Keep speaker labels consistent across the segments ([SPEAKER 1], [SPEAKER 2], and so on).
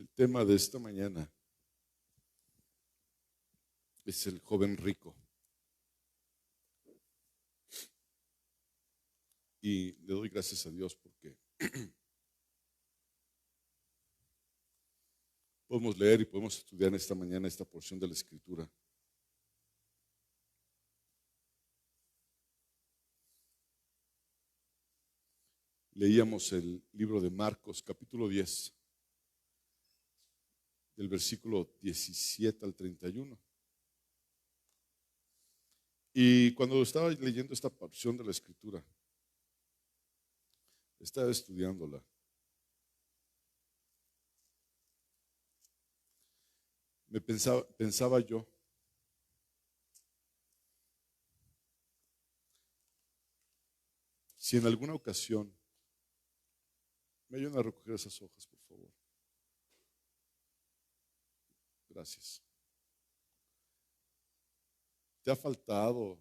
[SPEAKER 1] El tema de esta mañana es el joven rico. Y le doy gracias a Dios porque podemos leer y podemos estudiar esta mañana esta porción de la Escritura. Leíamos el libro de Marcos, capítulo 10, del versículo 17 al 31. Y cuando estaba leyendo esta porción de la Escritura, estaba estudiándola, pensaba yo, si en alguna ocasión, me ayudan a recoger esas hojas, por favor. Gracias. ¿Te ha faltado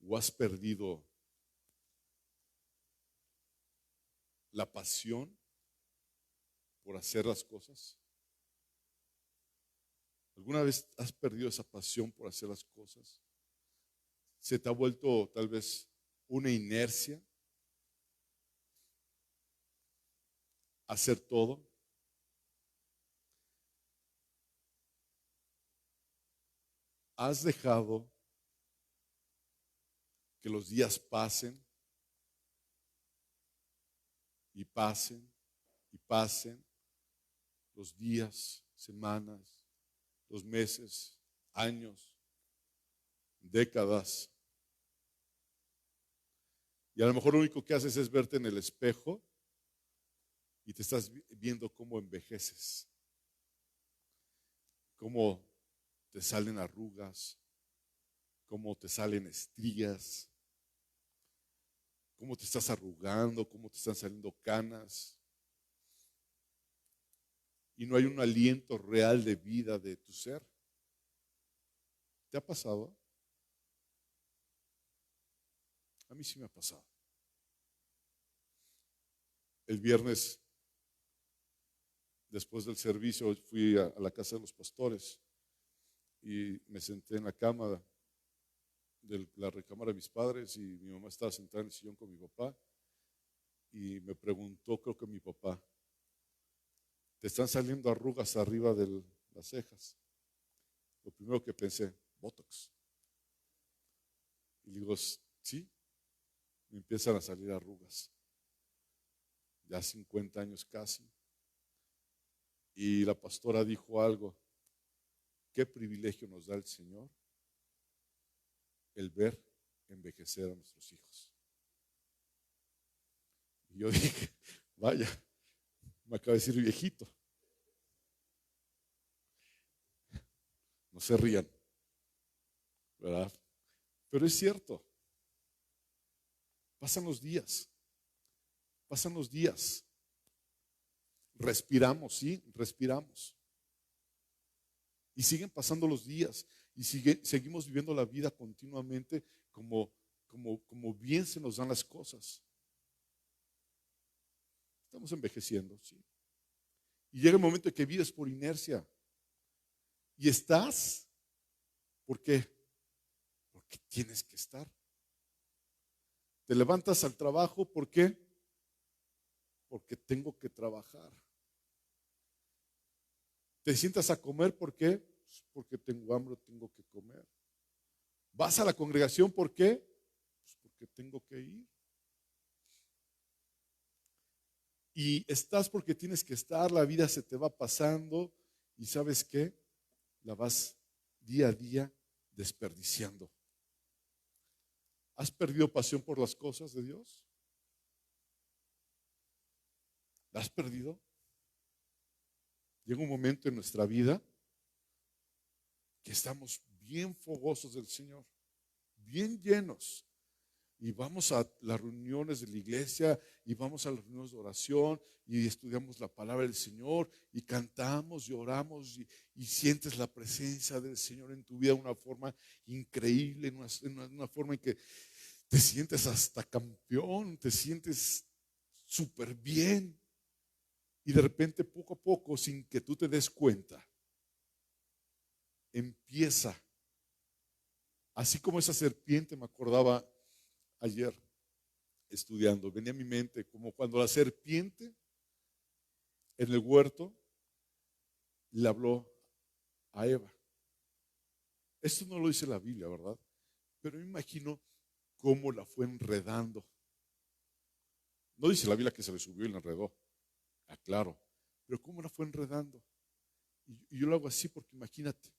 [SPEAKER 1] o has perdido la pasión por hacer las cosas? ¿Alguna vez has perdido esa pasión por hacer las cosas? ¿Se te ha vuelto tal vez una inercia hacer todo? ¿Has dejado que los días pasen y pasen y pasen los días, semanas, los meses, años, décadas? Y a lo mejor lo único que haces es verte en el espejo y te estás viendo cómo envejeces, cómo te salen arrugas, cómo te salen estrías, cómo te estás arrugando, cómo te están saliendo canas. Y no hay un aliento real de vida de tu ser. ¿Te ha pasado? A mí sí me ha pasado. El viernes, después del servicio, fui a la casa de los pastores y me senté en la cama de la recámara de mis padres y mi mamá estaba sentada en el sillón con mi papá y me preguntó, creo que mi papá, ¿te están saliendo arrugas arriba de las cejas? Lo primero que pensé, Botox. Y le digo, sí, me empiezan a salir arrugas. Ya 50 años casi. Y la pastora dijo algo, qué privilegio nos da el Señor el ver envejecer a nuestros hijos. Y yo dije, vaya, me acaba de decir viejito. No se rían, ¿verdad? Pero es cierto. Pasan los días. Pasan los días. Respiramos, sí, respiramos. Y siguen pasando los días. Y seguimos viviendo la vida continuamente como bien se nos dan las cosas. Estamos envejeciendo, sí. Y llega el momento en que vives por inercia. Y estás, ¿por qué? Porque tienes que estar. Te levantas al trabajo, ¿por qué? Porque tengo que trabajar. Te sientas a comer, ¿por qué? Pues porque tengo hambre, tengo que comer. Vas a la congregación, ¿por qué? Pues porque tengo que ir. Y estás porque tienes que estar, la vida se te va pasando y ¿sabes qué? La vas día a día desperdiciando. ¿Has perdido pasión por las cosas de Dios? ¿La has perdido? Llega un momento en nuestra vida que estamos bien fogosos del Señor, bien llenos. Y vamos a las reuniones de la iglesia y vamos a las reuniones de oración y estudiamos la palabra del Señor y cantamos y oramos y sientes la presencia del Señor en tu vida de una forma increíble, en una forma en que te sientes hasta campeón, te sientes súper bien. Y de repente, poco a poco, sin que tú te des cuenta, empieza, así como esa serpiente, me acordaba ayer estudiando, venía a mi mente como cuando la serpiente en el huerto le habló a Eva. Esto no lo dice la Biblia, ¿verdad? Pero me imagino cómo la fue enredando. No dice la Biblia que se le subió y la enredó, aclaro, pero cómo la fue enredando. Y yo lo hago así porque imagínate,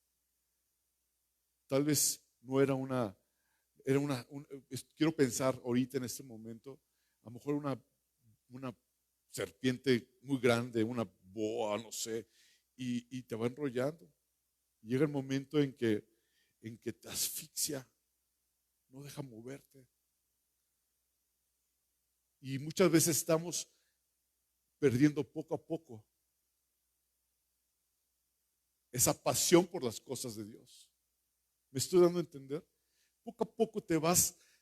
[SPEAKER 1] tal vez no era quiero pensar ahorita en este momento, a lo mejor una serpiente muy grande, una boa, no sé, y te va enrollando. Llega el momento en que te asfixia, no deja moverte. Y muchas veces estamos perdiendo poco a poco esa pasión por las cosas de Dios. ¿Me estoy dando a entender? Poco a poco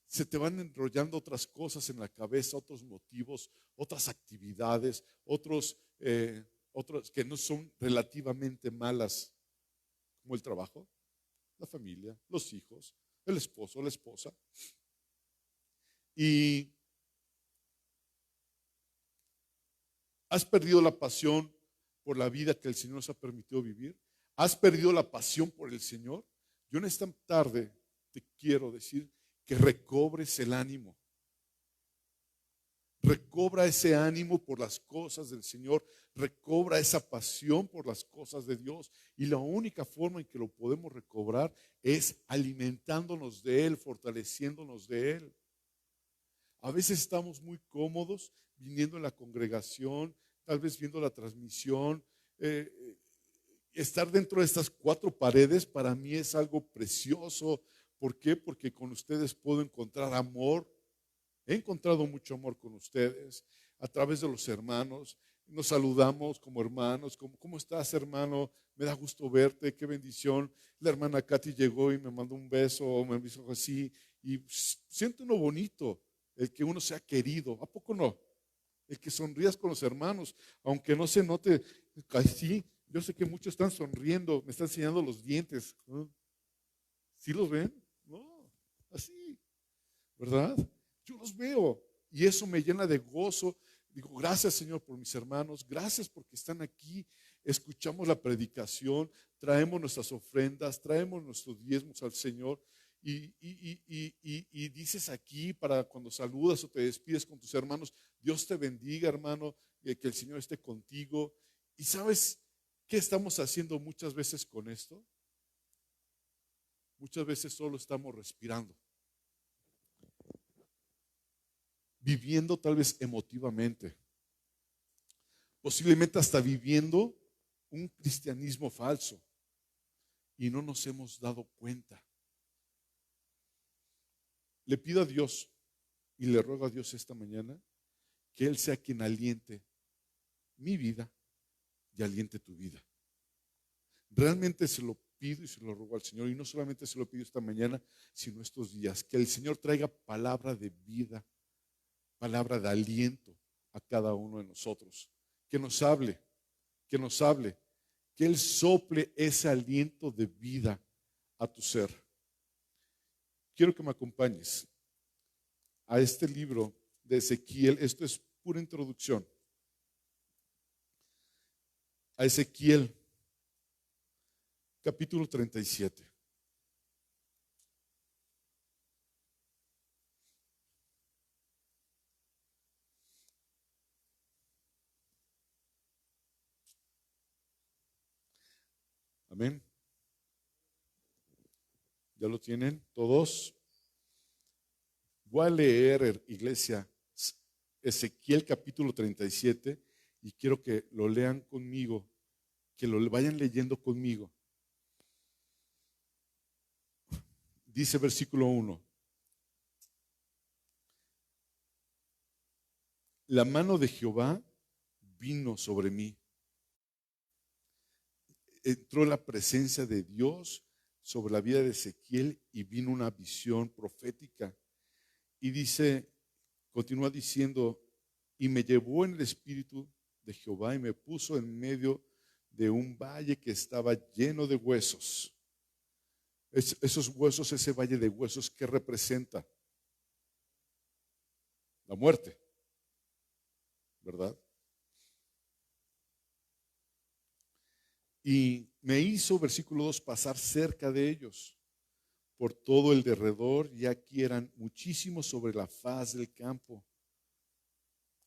[SPEAKER 1] se te van enrollando otras cosas en la cabeza, otros motivos, otras actividades, otros que no son relativamente malas, como el trabajo, la familia, los hijos, el esposo, la esposa. Y has perdido la pasión por la vida que el Señor nos ha permitido vivir. Has perdido la pasión por el Señor. Yo en esta tarde te quiero decir que recobres el ánimo. Recobra ese ánimo por las cosas del Señor. Recobra esa pasión por las cosas de Dios. Y la única forma en que lo podemos recobrar es alimentándonos de Él, fortaleciéndonos de Él. A veces estamos muy cómodos viniendo en la congregación, tal vez viendo la transmisión. Estar dentro de estas cuatro paredes para mí es algo precioso. ¿Por qué? Porque con ustedes puedo encontrar amor. He encontrado mucho amor con ustedes a través de los hermanos. Nos saludamos como hermanos. ¿Cómo estás, hermano? Me da gusto verte, qué bendición. La hermana Katy llegó y me mandó un beso, o me dijo así. Y siento uno bonito, el que uno sea querido. ¿A poco no? El que sonrías con los hermanos, aunque no se note así. Yo sé que muchos están sonriendo, me están enseñando los dientes. ¿Sí los ven? No, así, ¿verdad? Yo los veo y eso me llena de gozo. Digo, gracias, Señor, por mis hermanos, gracias porque están aquí. Escuchamos la predicación, traemos nuestras ofrendas, traemos nuestros diezmos al Señor. Y dices aquí para cuando saludas o te despides con tus hermanos, Dios te bendiga, hermano, que el Señor esté contigo. ¿Y sabes qué estamos haciendo muchas veces con esto? Muchas veces solo estamos respirando, viviendo tal vez emotivamente, posiblemente hasta viviendo un cristianismo falso y no nos hemos dado cuenta. Le pido a Dios y le ruego a Dios esta mañana que Él sea quien aliente mi vida y aliente tu vida. Realmente se lo pido y se lo ruego al Señor, y no solamente se lo pido esta mañana, sino estos días, que el Señor traiga palabra de vida, palabra de aliento a cada uno de nosotros, que nos hable, que nos hable, que Él sople ese aliento de vida a tu ser. Quiero que me acompañes a este libro de Ezequiel. Esto es pura introducción. A Ezequiel, capítulo 37. Amén. ¿Ya lo tienen todos? Voy a leer, iglesia, Ezequiel capítulo 37 y quiero que lo lean conmigo, que lo vayan leyendo conmigo. Dice versículo 1. La mano de Jehová vino sobre mí. Entró la presencia de Dios sobre la vida de Ezequiel y vino una visión profética. Y dice, continúa diciendo, y me llevó en el espíritu de Jehová y me puso en medio de un valle que estaba lleno de huesos. Esos huesos, ese valle de huesos, ¿qué representa? La muerte, ¿verdad? Y me hizo, versículo 2, pasar cerca de ellos por todo el derredor, y aquí eran muchísimos sobre la faz del campo.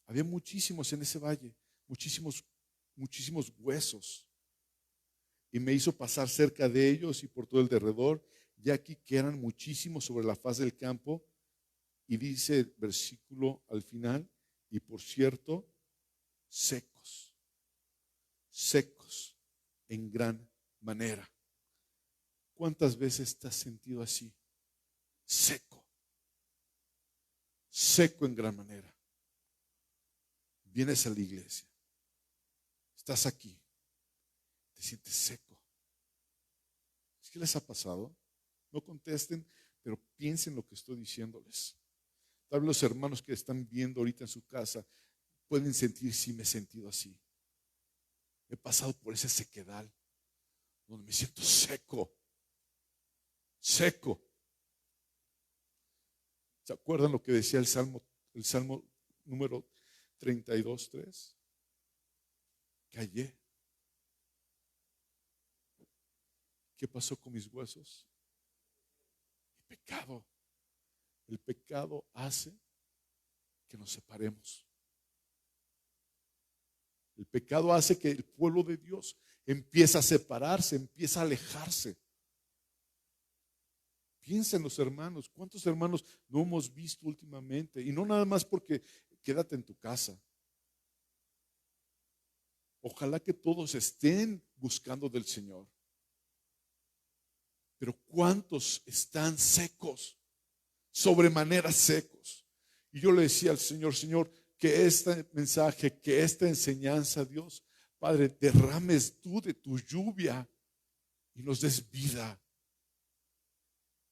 [SPEAKER 1] Había muchísimos en ese valle, muchísimos huesos. Y me hizo pasar cerca de ellos y por todo el derredor, y aquí que eran muchísimos sobre la faz del campo. Y dice el versículo al final, y por cierto, secos en gran manera. ¿Cuántas veces te has sentido así? Seco en gran manera. Vienes a la iglesia, estás aquí, te sientes seco. ¿Qué les ha pasado? No contesten, pero piensen lo que estoy diciéndoles. Tal vez los hermanos que están viendo ahorita en su casa pueden sentir si me he sentido así. He pasado por ese sequedal donde me siento seco. ¿Se acuerdan lo que decía el Salmo número 32:3? Callé. ¿Qué pasó con mis huesos? El pecado hace que nos separemos. El pecado hace que el pueblo de Dios empiece a separarse, empiece a alejarse. Piensen los hermanos, ¿cuántos hermanos no hemos visto últimamente? Y no nada más porque quédate en tu casa. Ojalá que todos estén buscando del Señor. Pero ¿cuántos están secos? Sobremanera secos. Y yo le decía al Señor, Señor, que este mensaje, que esta enseñanza, Dios, Padre, derrames tú de tu lluvia y nos des vida.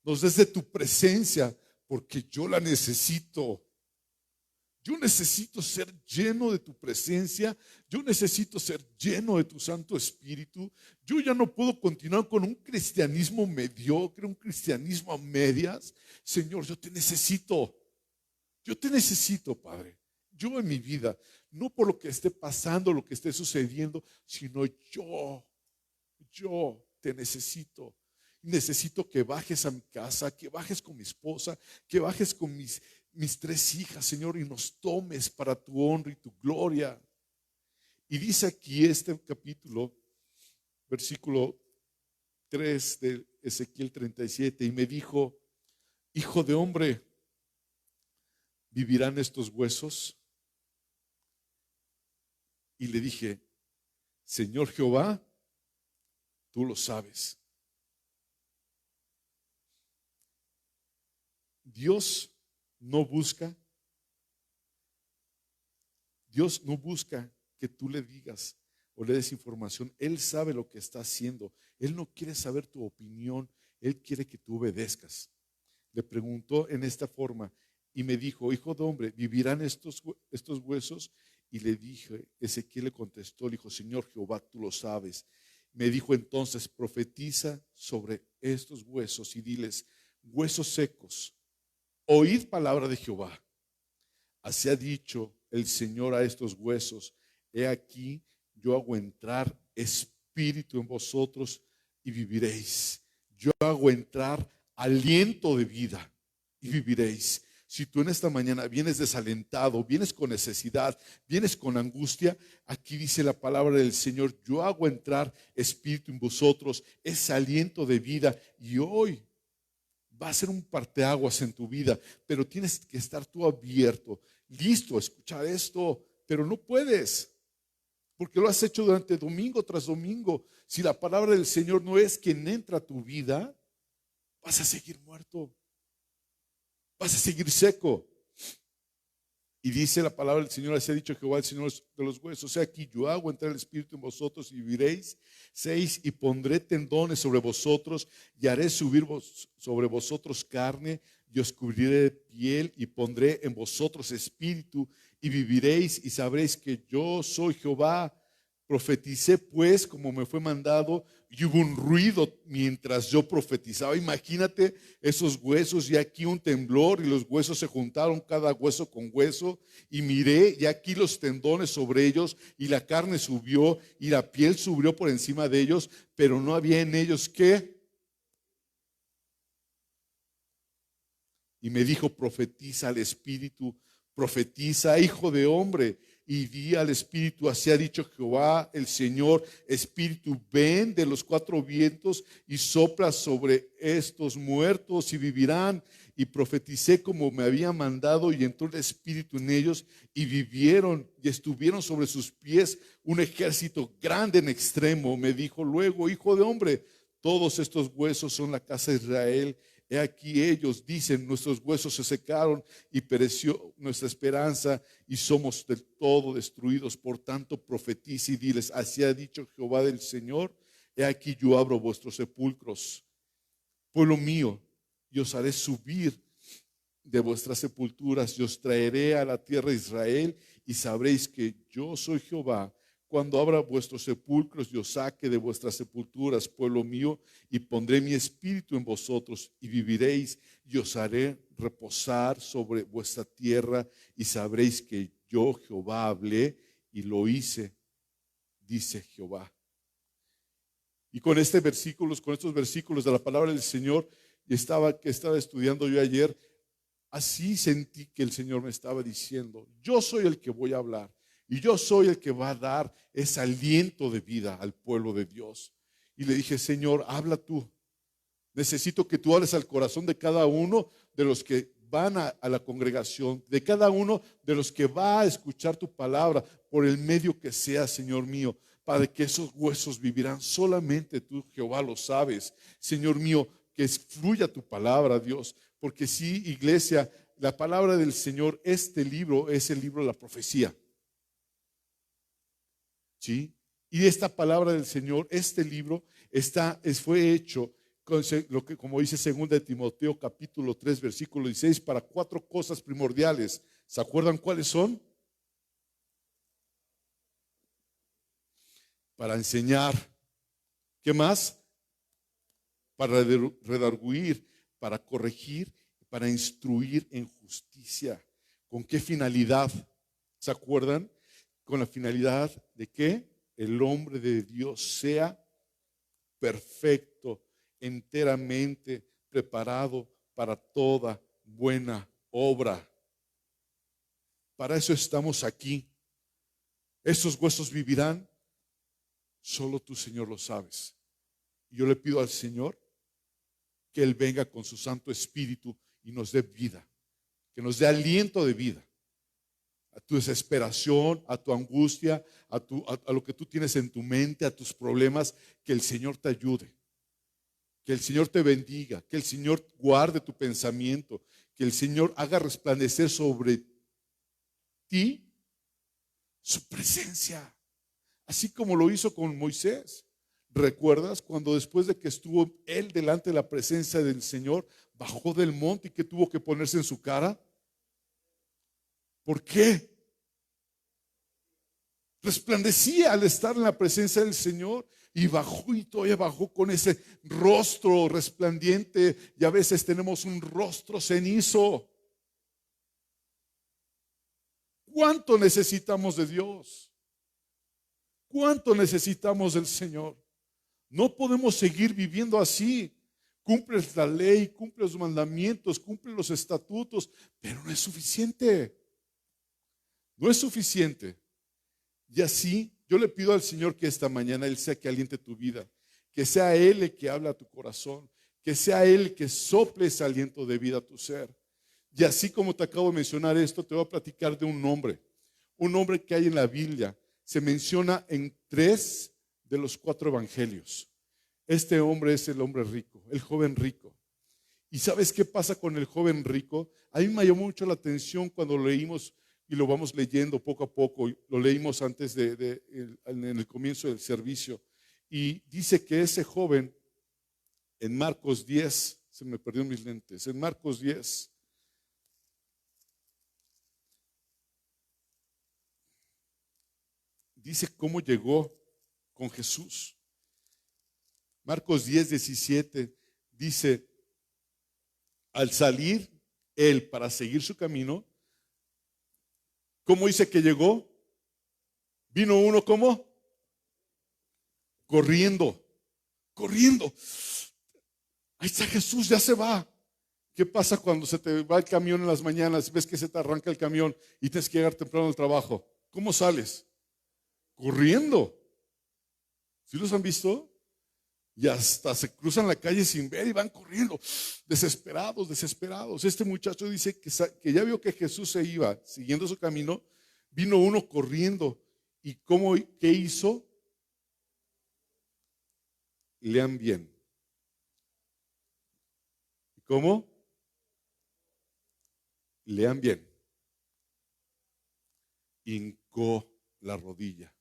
[SPEAKER 1] Nos des de tu presencia, porque yo la necesito. Yo necesito ser lleno de tu presencia. Yo necesito ser lleno de tu Santo Espíritu. Yo ya no puedo continuar con un cristianismo mediocre, un cristianismo a medias. Señor, yo te necesito. Yo te necesito, Padre. Yo en mi vida, no por lo que esté pasando, lo que esté sucediendo, sino yo te necesito. Necesito que bajes a mi casa, que bajes con mi esposa, que bajes con mis 3 hijas, Señor, y nos tomes para tu honra y tu gloria. Y dice aquí este capítulo, versículo 3 de Ezequiel 37, y me dijo, hijo de hombre, ¿vivirán estos huesos? Y le dije, Señor Jehová, tú lo sabes. Dios no busca que tú le digas o le des información. Él sabe lo que está haciendo. Él no quiere saber tu opinión. Él quiere que tú obedezcas. Le preguntó en esta forma y me dijo, hijo de hombre, ¿vivirán estos huesos? Y le dije, Ezequiel le contestó, le dijo, Señor Jehová, tú lo sabes. Me dijo entonces, profetiza sobre estos huesos y diles, huesos secos, oíd palabra de Jehová. Así ha dicho el Señor a estos huesos, he aquí, yo hago entrar espíritu en vosotros y viviréis. Yo hago entrar aliento de vida y viviréis. Si tú en esta mañana vienes desalentado, vienes con necesidad, vienes con angustia, aquí dice la palabra del Señor, yo hago entrar espíritu en vosotros, es aliento de vida, y hoy va a ser un parteaguas en tu vida, pero tienes que estar tú abierto, listo a escuchar esto, pero no puedes, porque lo has hecho durante domingo tras domingo. Si la palabra del Señor no es quien entra a tu vida, vas a seguir muerto, vas a seguir seco. Y dice la palabra del Señor, así ha dicho Jehová, el Señor de los huesos, o sea, aquí yo hago entrar el espíritu en vosotros y viviréis. 6, y pondré tendones sobre vosotros y haré subir sobre vosotros carne, y os cubriré de piel y pondré en vosotros espíritu y viviréis y sabréis que yo soy Jehová. Profeticé pues como me fue mandado y hubo un ruido mientras yo profetizaba. Imagínate esos huesos y aquí un temblor y los huesos se juntaron cada hueso con hueso y miré y aquí los tendones sobre ellos y la carne subió y la piel subió por encima de ellos, pero no había en ellos ¿qué? Y me dijo, profetiza al espíritu, profetiza, hijo de hombre. Y di al espíritu, así ha dicho Jehová el Señor, espíritu, ven de los cuatro vientos y sopla sobre estos muertos y vivirán. Y profeticé como me había mandado y entró el espíritu en ellos y vivieron y estuvieron sobre sus pies un ejército grande en extremo. Me dijo luego, hijo de hombre, todos estos huesos son la casa de Israel. He aquí ellos dicen, nuestros huesos se secaron y pereció nuestra esperanza y somos del todo destruidos. Por tanto, profetiza y diles, así ha dicho Jehová del Señor, he aquí yo abro vuestros sepulcros, pueblo mío, y os haré subir de vuestras sepulturas y os traeré a la tierra de Israel y sabréis que yo soy Jehová. Cuando abra vuestros sepulcros y os saque de vuestras sepulturas, pueblo mío, y pondré mi espíritu en vosotros y viviréis y os haré reposar sobre vuestra tierra y sabréis que yo Jehová hablé y lo hice, dice Jehová. Y con estos versículos de la palabra del Señor, que estaba estudiando yo ayer, así sentí que el Señor me estaba diciendo, yo soy el que voy a hablar. Y yo soy el que va a dar ese aliento de vida al pueblo de Dios. Y le dije, Señor, habla tú. Necesito que tú hables al corazón de cada uno de los que van a la congregación, de cada uno de los que va a escuchar tu palabra, por el medio que sea, Señor mío, para que esos huesos vivirán. Solamente tú, Jehová, lo sabes. Señor mío, que fluya tu palabra, Dios. Porque sí, iglesia, la palabra del Señor, este libro es el libro de la profecía. ¿Sí? Y esta palabra del Señor, este libro fue hecho con lo que, como dice 2 de Timoteo capítulo 3 versículo 16, para 4 cosas primordiales. ¿Se acuerdan cuáles son? Para enseñar. ¿Qué más? Para redarguir, para corregir, para instruir en justicia. ¿Con qué finalidad? ¿Se acuerdan? Con la finalidad de que el hombre de Dios sea perfecto, enteramente preparado para toda buena obra. Para eso estamos aquí. ¿Estos huesos vivirán? Solo tú, Señor, lo sabes. Y yo le pido al Señor que Él venga con su Santo Espíritu y nos dé vida, que nos dé aliento de vida. A tu desesperación, a tu angustia, a lo que tú tienes en tu mente, a tus problemas, que el Señor te ayude, que el Señor te bendiga, que el Señor guarde tu pensamiento, que el Señor haga resplandecer sobre ti su presencia, así como lo hizo con Moisés. ¿Recuerdas cuando después de que estuvo él delante de la presencia del Señor, bajó del monte y que tuvo que ponerse en su cara? ¿Por qué? Resplandecía al estar en la presencia del Señor y bajó, y todavía bajó con ese rostro resplandiente, y a veces tenemos un rostro cenizo. ¿Cuánto necesitamos de Dios? ¿Cuánto necesitamos del Señor? No podemos seguir viviendo así. Cumples la ley, cumples los mandamientos, cumples los estatutos, pero no es suficiente. No es suficiente. Y así yo le pido al Señor que esta mañana Él sea que aliente tu vida, que sea Él el que habla a tu corazón, que sea Él el que sople ese aliento de vida a tu ser. Y así como te acabo de mencionar esto, te voy a platicar de un nombre que hay en la Biblia. Se menciona en 3 de los 4 evangelios. Este hombre es el hombre rico, el joven rico. ¿Y sabes qué pasa con el joven rico? A mí me llamó mucho la atención cuando lo leímos y lo vamos leyendo poco a poco. Lo leímos antes en el comienzo del servicio. Y dice que ese joven, en Marcos 10, Se me perdieron mis lentes. En Marcos 10. Dice cómo llegó con Jesús. Marcos 10:17 dice, al salir él para seguir su camino, ¿cómo dice que llegó? Vino uno, ¿cómo? Corriendo, corriendo. Ahí está Jesús, ya se va. ¿Qué pasa cuando se te va el camión en las mañanas? Ves que se te arranca el camión y tienes que llegar temprano al trabajo. ¿Cómo sales? Corriendo. ¿Sí los han visto? Y hasta se cruzan la calle sin ver y van corriendo, desesperados, desesperados. Este muchacho dice que ya vio que Jesús se iba, siguiendo su camino, vino uno corriendo. ¿Y qué hizo? Lean bien. ¿Cómo? Lean bien. Hincó la rodilla.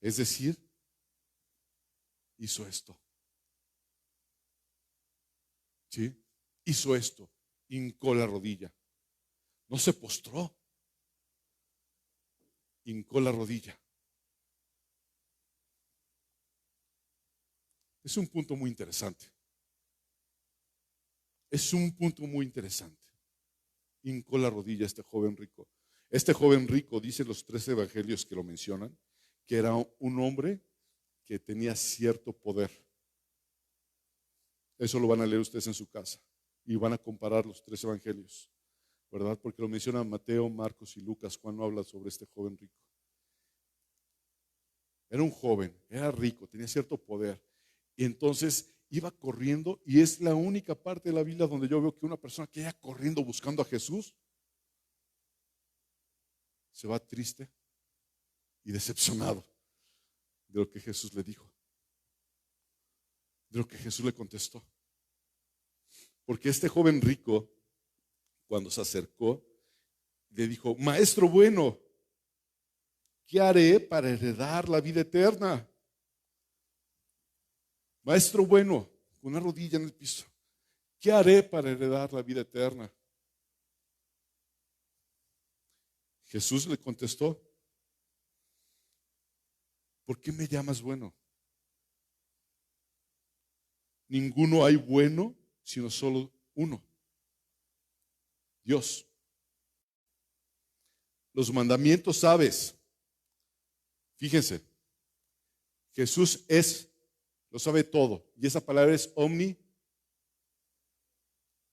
[SPEAKER 1] Es decir, hizo esto. ¿Sí? Hizo esto. Hincó la rodilla. No se postró. Hincó la rodilla. Es un punto muy interesante. Es un punto muy interesante. Hincó la rodilla este joven rico. Este joven rico, dicen los 3 evangelios que lo mencionan, que era un hombre que tenía cierto poder. Eso lo van a leer ustedes en su casa y van a comparar los 3 evangelios, ¿verdad? Porque lo mencionan Mateo, Marcos y Lucas. Juan no habla sobre este joven rico. Era un joven, era rico, tenía cierto poder. Y entonces iba corriendo, y es la única parte de la Biblia donde yo veo que una persona que iba corriendo buscando a Jesús se va triste y decepcionado de lo que Jesús le dijo, de lo que Jesús le contestó. Porque este joven rico, cuando se acercó, le dijo: maestro bueno, ¿qué haré para heredar la vida eterna? Maestro bueno, con una rodilla en el piso, ¿qué haré para heredar la vida eterna? Jesús le contestó: ¿por qué me llamas bueno? Ninguno hay bueno, sino solo uno, Dios. Los mandamientos sabes. Fíjense, Jesús lo sabe todo. Y esa palabra es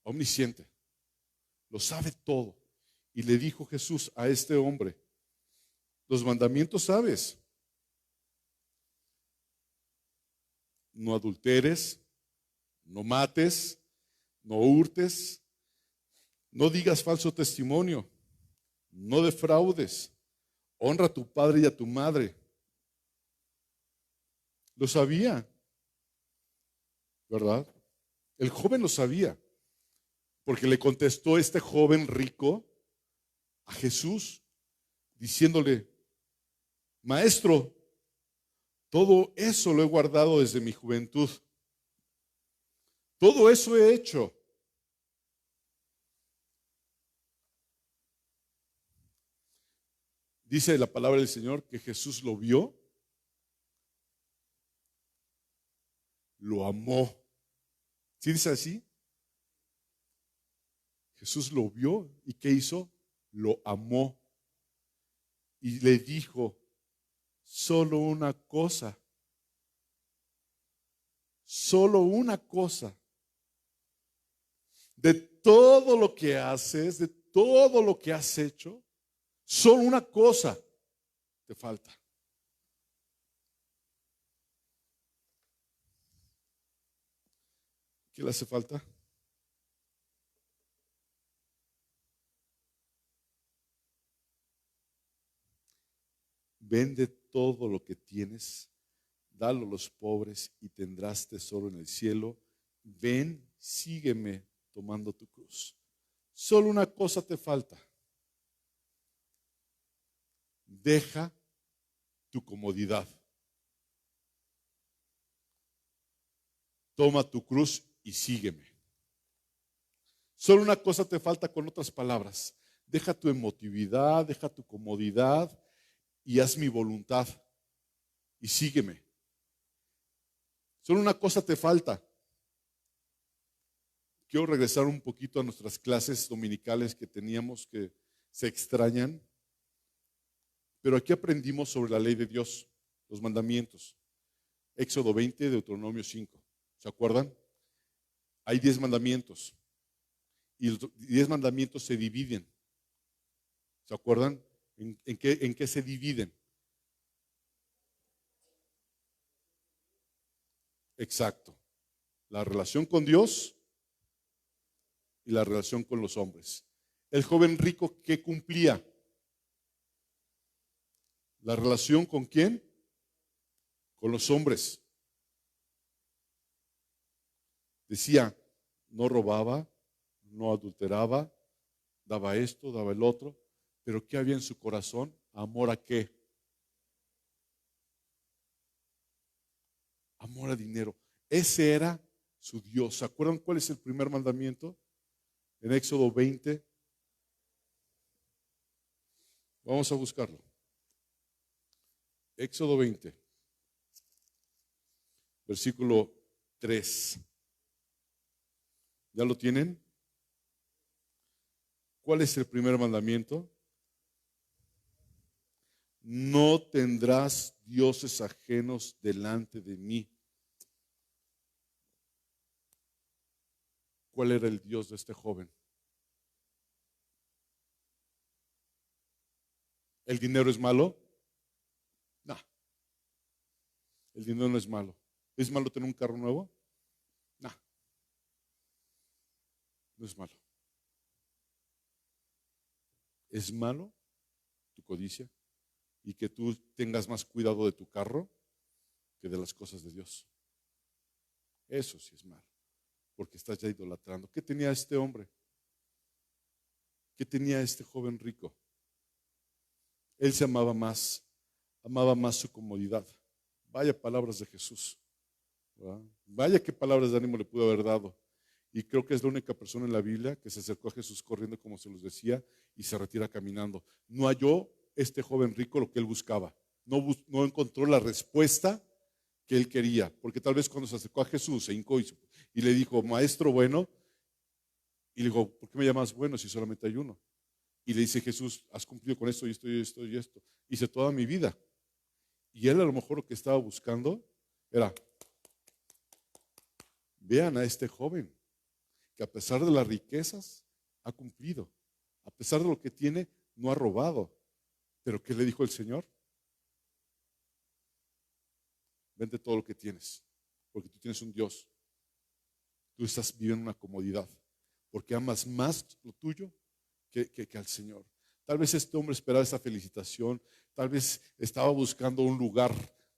[SPEAKER 1] omnisciente. Lo sabe todo. Y le dijo Jesús a este hombre: los mandamientos sabes. No adulteres, no mates, no hurtes, no digas falso testimonio, no defraudes, honra a tu padre y a tu madre. Lo sabía, ¿verdad? El joven lo sabía, porque le contestó este joven rico a Jesús, diciéndole: maestro, todo eso lo he guardado desde mi juventud. Todo eso he hecho. Dice la palabra del Señor que Jesús lo vio, lo amó. ¿Sí dice así? Jesús lo vio y ¿qué hizo? Lo amó. Y le dijo: solo una cosa. Solo una cosa. De todo lo que haces, de todo lo que has hecho, solo una cosa te falta. ¿Qué le hace falta? Vende todo lo que tienes, dalo a los pobres y tendrás tesoro en el cielo. Ven, sígueme tomando tu cruz. Solo una cosa te falta. Deja tu comodidad. Toma tu cruz y sígueme. Solo una cosa te falta, con otras palabras. Deja tu emotividad, deja tu comodidad y haz mi voluntad y sígueme. Solo una cosa te falta. Quiero regresar un poquito a nuestras clases dominicales que teníamos, que se extrañan. Pero aquí aprendimos sobre la ley de Dios, los mandamientos. Éxodo 20, Deuteronomio 5. ¿Se acuerdan? Hay 10 mandamientos. Y los 10 mandamientos se dividen. ¿Se acuerdan? ¿En qué se dividen? Exacto. La relación con Dios y la relación con los hombres. El joven rico, ¿qué cumplía? ¿La relación con quién? Con los hombres. Decía, no robaba, no adulteraba, daba esto, daba el otro, pero ¿qué había en su corazón? ¿Amor a qué? Amor a dinero. Ese era su Dios. ¿Se acuerdan cuál es el primer mandamiento? En Éxodo 20. Vamos a buscarlo. Éxodo 20, versículo 3. ¿Ya lo tienen? ¿Cuál es el primer mandamiento? No tendrás dioses ajenos delante de mí. ¿Cuál era el Dios de este joven? ¿El dinero es malo? No, el dinero no es malo. ¿Es malo tener un carro nuevo? No, no es malo. ¿Es malo tu codicia y que tú tengas más cuidado de tu carro que de las cosas de Dios? Eso sí es malo, porque estás ya idolatrando. ¿Qué tenía este hombre? ¿Qué tenía este joven rico? Él se amaba más su comodidad. Vaya palabras de Jesús, ¿verdad? Vaya qué palabras de ánimo le pudo haber dado. Y creo que es la única persona en la Biblia que se acercó a Jesús corriendo, como se los decía, y se retira caminando. No halló este joven rico lo que él buscaba. No encontró la respuesta que él quería. Porque tal vez cuando se acercó a Jesús, se hincó y le dijo, maestro bueno, y le dijo, ¿por qué me llamas bueno si solamente hay uno? Y le dice Jesús, has cumplido con esto y esto y esto y esto. Hice toda mi vida. Y él a lo mejor lo que estaba buscando era, vean a este joven que a pesar de las riquezas ha cumplido. A pesar de lo que tiene, no ha robado. Pero ¿qué le dijo el Señor? Vende todo lo que tienes, porque tú tienes un Dios. Tú estás viviendo una comodidad, porque amas más lo tuyo que al Señor. Tal vez este hombre esperaba esa felicitación, tal vez estaba buscando un lugar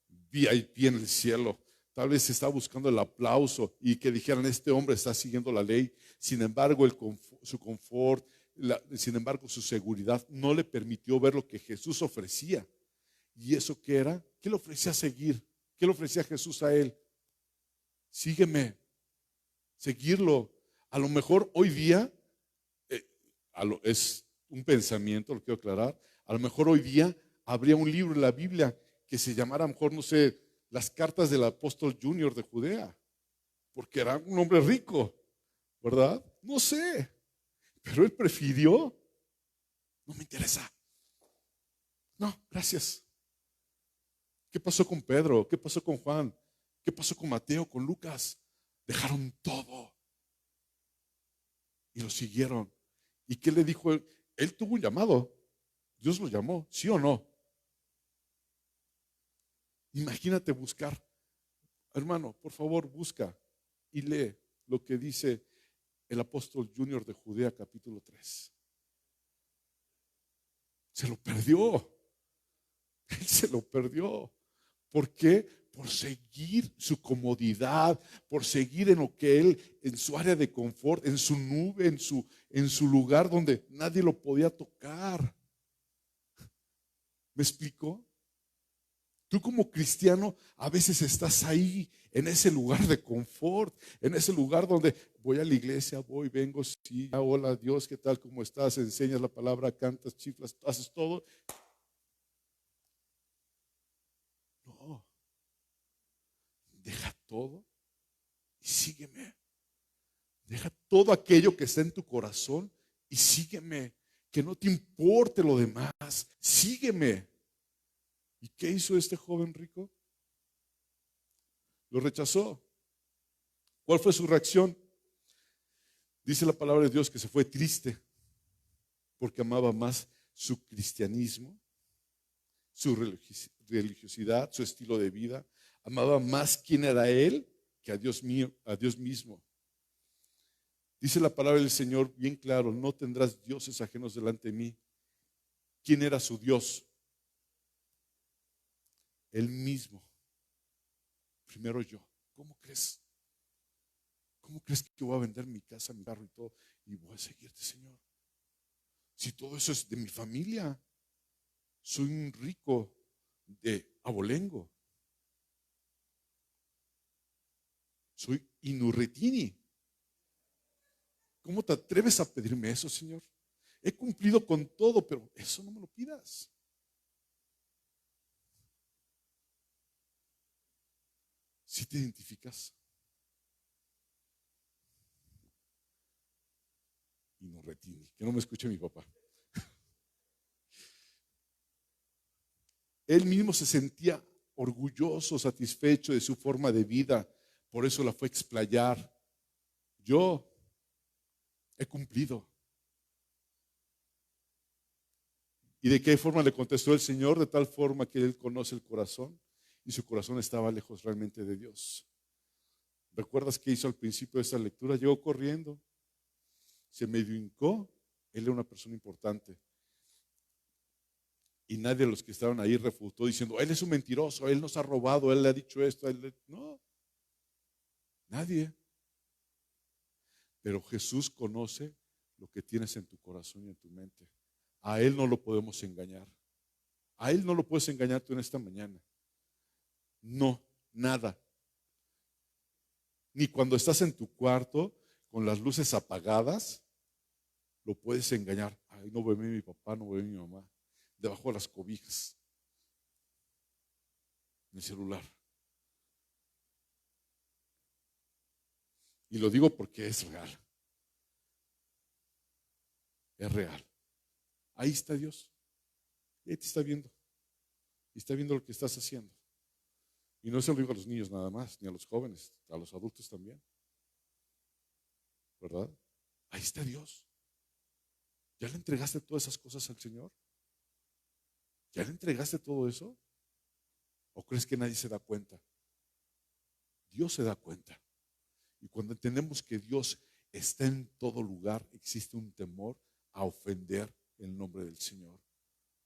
[SPEAKER 1] VIP en el cielo, tal vez estaba buscando el aplauso y que dijeran, este hombre está siguiendo la ley. Sin embargo, su confort, sin embargo, su seguridad no le permitió ver lo que Jesús ofrecía. ¿Y eso qué era? ¿Qué le ofrecía seguir? ¿Qué le ofrecía Jesús a él? Sígueme, seguirlo. A lo mejor hoy día es un pensamiento, lo quiero aclarar. A lo mejor hoy día habría un libro en la Biblia que se llamara, a lo mejor, no sé, las cartas del apóstol Junior de Judea, porque era un hombre rico, ¿verdad? No sé, pero él prefirió, no me interesa. No, gracias. ¿Qué pasó con Pedro? ¿Qué pasó con Juan? ¿Qué pasó con Mateo, con Lucas? Dejaron todo y lo siguieron. ¿Y qué le dijo él? Él tuvo un llamado. Dios lo llamó, ¿sí o no? Imagínate buscar. Hermano, por favor, busca y lee lo que dice el apóstol Junior de Judea, capítulo 3. Se lo perdió. Él se lo perdió. ¿Por qué? Por seguir su comodidad, por seguir en lo que él, en su área de confort, en su nube, en su lugar donde nadie lo podía tocar. ¿Me explico? Tú como cristiano a veces estás ahí, en ese lugar de confort, en ese lugar donde voy a la iglesia, voy, vengo, sí, hola Dios, ¿qué tal? ¿Cómo estás? Enseñas la palabra, cantas, chiflas, haces todo. No, deja todo y sígueme. Deja todo aquello que está en tu corazón y sígueme. Que no te importe lo demás, sígueme. ¿Y qué hizo este joven rico? Lo rechazó. ¿Cuál fue su reacción? Dice la palabra de Dios que se fue triste porque amaba más su cristianismo, su religiosidad, su estilo de vida. Amaba más quién era él que a Dios mío, a Dios mismo. Dice la palabra del Señor bien claro: no tendrás dioses ajenos delante de mí. ¿Quién era su Dios? Él mismo. Primero yo. ¿Cómo crees? ¿Cómo crees que voy a vender mi casa, mi carro y todo y voy a seguirte, Señor? Si todo eso es de mi familia. Soy un rico de abolengo. Soy inurretini. ¿Cómo te atreves a pedirme eso, Señor? He cumplido con todo, pero eso no me lo pidas. ¿Sí te identificas? Inurretini. Que no me escuche mi papá. Él mismo se sentía orgulloso, satisfecho de su forma de vida. Por eso la fue a explayar. Yo he cumplido. ¿Y de qué forma le contestó el Señor? De tal forma que Él conoce el corazón y su corazón estaba lejos realmente de Dios. ¿Recuerdas qué hizo al principio de esta lectura? Llegó corriendo, se medio hincó. Él era una persona importante. Y nadie de los que estaban ahí refutó diciendo: él es un mentiroso, él nos ha robado, él le ha dicho esto. No, nadie. Pero Jesús conoce lo que tienes en tu corazón y en tu mente. A Él no lo podemos engañar. A Él no lo puedes engañar tú en esta mañana. No, nada. Ni cuando estás en tu cuarto con las luces apagadas, lo puedes engañar. Ay, no ve mi papá, no ve mi mamá. Debajo de las cobijas, en el celular. Y lo digo porque es real. Es real. Ahí está Dios. Y ahí te está viendo. Y está viendo lo que estás haciendo. Y no se lo digo a los niños nada más, ni a los jóvenes, a los adultos también. ¿Verdad? Ahí está Dios. ¿Ya le entregaste todas esas cosas al Señor? ¿Ya le entregaste todo eso? ¿O crees que nadie se da cuenta? Dios se da cuenta. Y cuando entendemos que Dios está en todo lugar, existe un temor a ofender el nombre del Señor.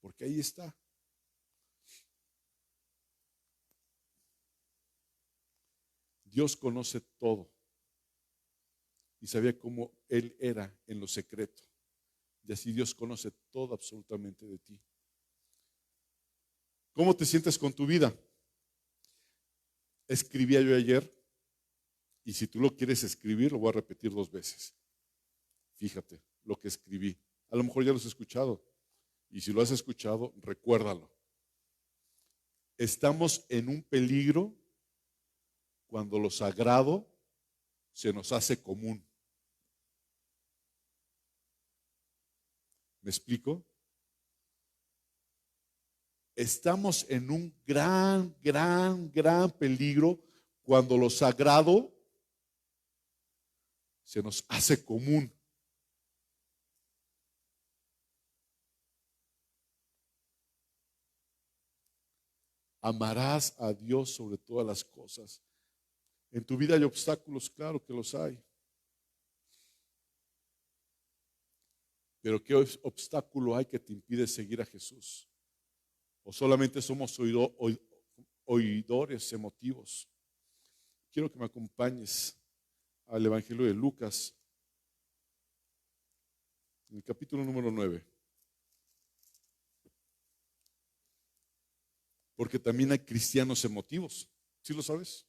[SPEAKER 1] Porque ahí está. Dios conoce todo. Y sabía cómo Él era en lo secreto. Y así Dios conoce todo absolutamente de ti. ¿Cómo te sientes con tu vida? Escribía yo ayer, y si tú lo quieres escribir, lo voy a repetir 2 veces. Fíjate lo que escribí. A lo mejor ya lo has escuchado. Y si lo has escuchado, recuérdalo. Estamos en un peligro cuando lo sagrado se nos hace común. ¿Me explico? Estamos en un gran peligro cuando lo sagrado se nos hace común. Amarás a Dios sobre todas las cosas. En tu vida hay obstáculos, claro que los hay. Pero ¿qué obstáculo hay que te impide seguir a Jesús? ¿O solamente somos oidores emotivos? Quiero que me acompañes al Evangelio de Lucas, en el capítulo número 9. Porque también hay cristianos emotivos. ¿Sí lo sabes?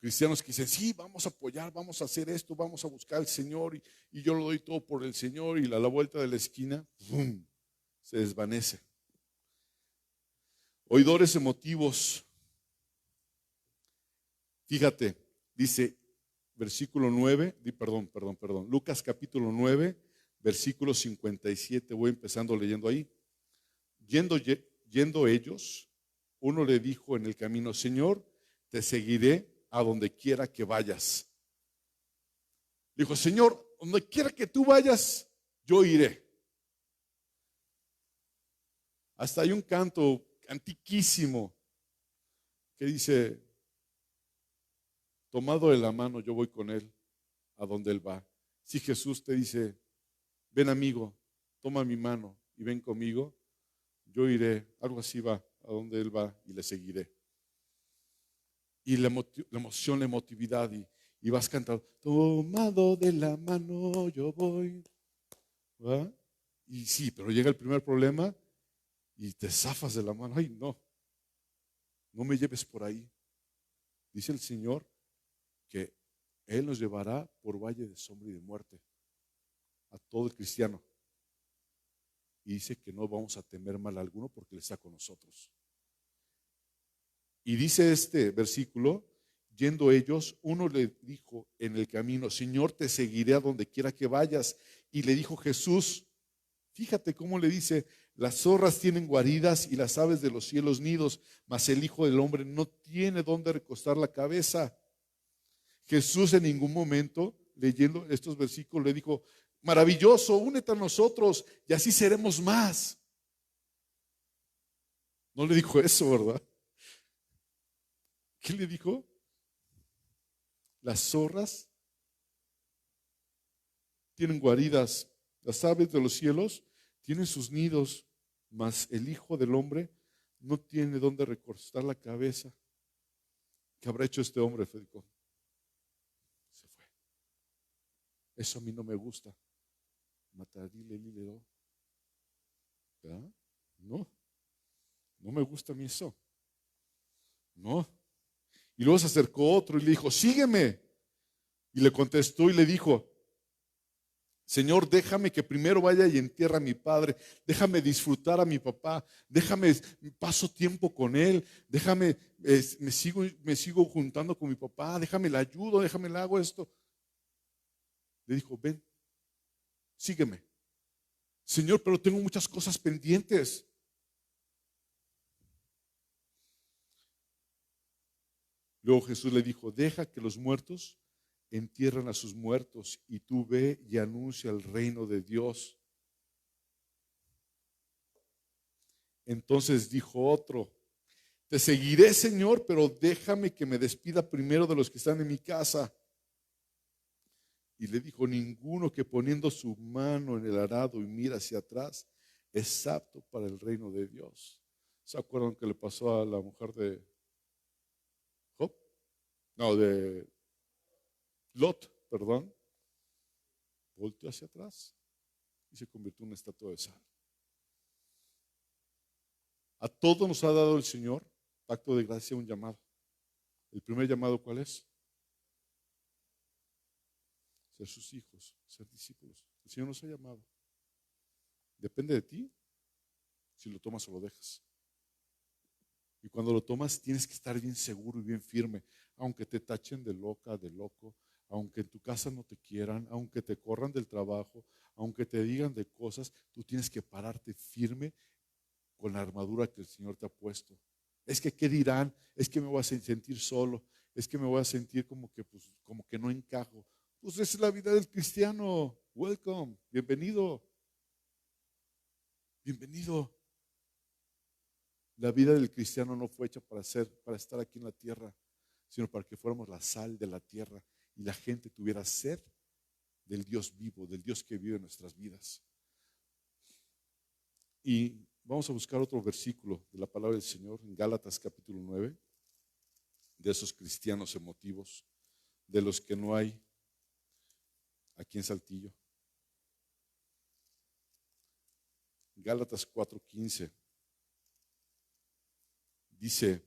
[SPEAKER 1] Cristianos que dicen, sí, vamos a apoyar, vamos a hacer esto, vamos a buscar al Señor y yo lo doy todo por el Señor y a la vuelta de la esquina, ¡pum!, se desvanece. Oidores emotivos. Fíjate, dice versículo 9, perdón, Lucas capítulo 9, versículo 57, voy empezando leyendo ahí. Yendo ellos, uno le dijo en el camino, Señor, te seguiré a donde quiera que vayas. Dijo, Señor, donde quiera que tú vayas, yo iré. Hasta hay un canto antiquísimo que dice, tomado de la mano, yo voy con él a donde él va. Si Jesús te dice, ven amigo, toma mi mano y ven conmigo, yo iré, algo así va, a donde él va y le seguiré. Y la emoción, la emotividad, y vas cantando, tomado de la mano yo voy. ¿Va? Y sí, pero llega el primer problema y te zafas de la mano. Ay, no, no me lleves por ahí. Dice el Señor que Él nos llevará por valle de sombra y de muerte a todo el cristiano. Y dice que no vamos a temer mal alguno porque Él está con nosotros. Y dice este versículo, yendo ellos, uno le dijo en el camino, Señor, te seguiré a donde quiera que vayas. Y le dijo Jesús, fíjate cómo le dice, las zorras tienen guaridas y las aves de los cielos nidos, mas el Hijo del Hombre no tiene dónde recostar la cabeza. Jesús en ningún momento, leyendo estos versículos, le dijo, maravilloso, únete a nosotros y así seremos más. No le dijo eso, ¿verdad? ¿Qué le dijo? Las zorras tienen guaridas, las aves de los cielos tienen sus nidos, mas el Hijo del Hombre no tiene dónde recostar la cabeza. ¿Qué habrá hecho este hombre, Federico? Se fue. Eso a mí no me gusta. Matarile, lilero. ¿Verdad? No, no me gusta a mí eso. No. Y luego se acercó otro y le dijo, sígueme. Y le contestó y le dijo, Señor, déjame que primero vaya y entierre a mi padre, déjame disfrutar a mi papá, déjame, paso tiempo con él, déjame, me sigo juntando con mi papá, déjame le ayudo, déjame le hago esto. Le dijo, ven, sígueme. Señor, pero tengo muchas cosas pendientes. Luego Jesús le dijo, deja que los muertos entierran a sus muertos y tú ve y anuncia el reino de Dios. Entonces dijo otro, te seguiré, Señor, pero déjame que me despida primero de los que están en mi casa. Y le dijo, ninguno que poniendo su mano en el arado y mira hacia atrás es apto para el reino de Dios. ¿Se acuerdan que le pasó a la mujer de Job? No, de Lot, perdón. Volteó hacia atrás y se convirtió en una estatua de sal. A todos nos ha dado el Señor, acto de gracia, un llamado. El primer llamado, ¿cuál es? Ser sus hijos, ser discípulos. El Señor nos ha llamado. Depende de ti si lo tomas o lo dejas. Y cuando lo tomas tienes que estar bien seguro y bien firme, aunque te tachen de loca, de loco, aunque en tu casa no te quieran, aunque te corran del trabajo, aunque te digan de cosas, tú tienes que pararte firme con la armadura que el Señor te ha puesto. Es que, ¿qué dirán? Es que me voy a sentir solo, es que me voy a sentir como que, pues, como que no encajo. Pues esa es la vida del cristiano. Welcome, bienvenido. Bienvenido. La vida del cristiano no fue hecha para estar aquí en la tierra, sino para que fuéramos la sal de la tierra y la gente tuviera sed del Dios vivo, del Dios que vive en nuestras vidas. Y vamos a buscar otro versículo de la palabra del Señor en Gálatas capítulo 9, de esos cristianos emotivos, de los que no hay aquí en Saltillo. Gálatas 4:15. Dice,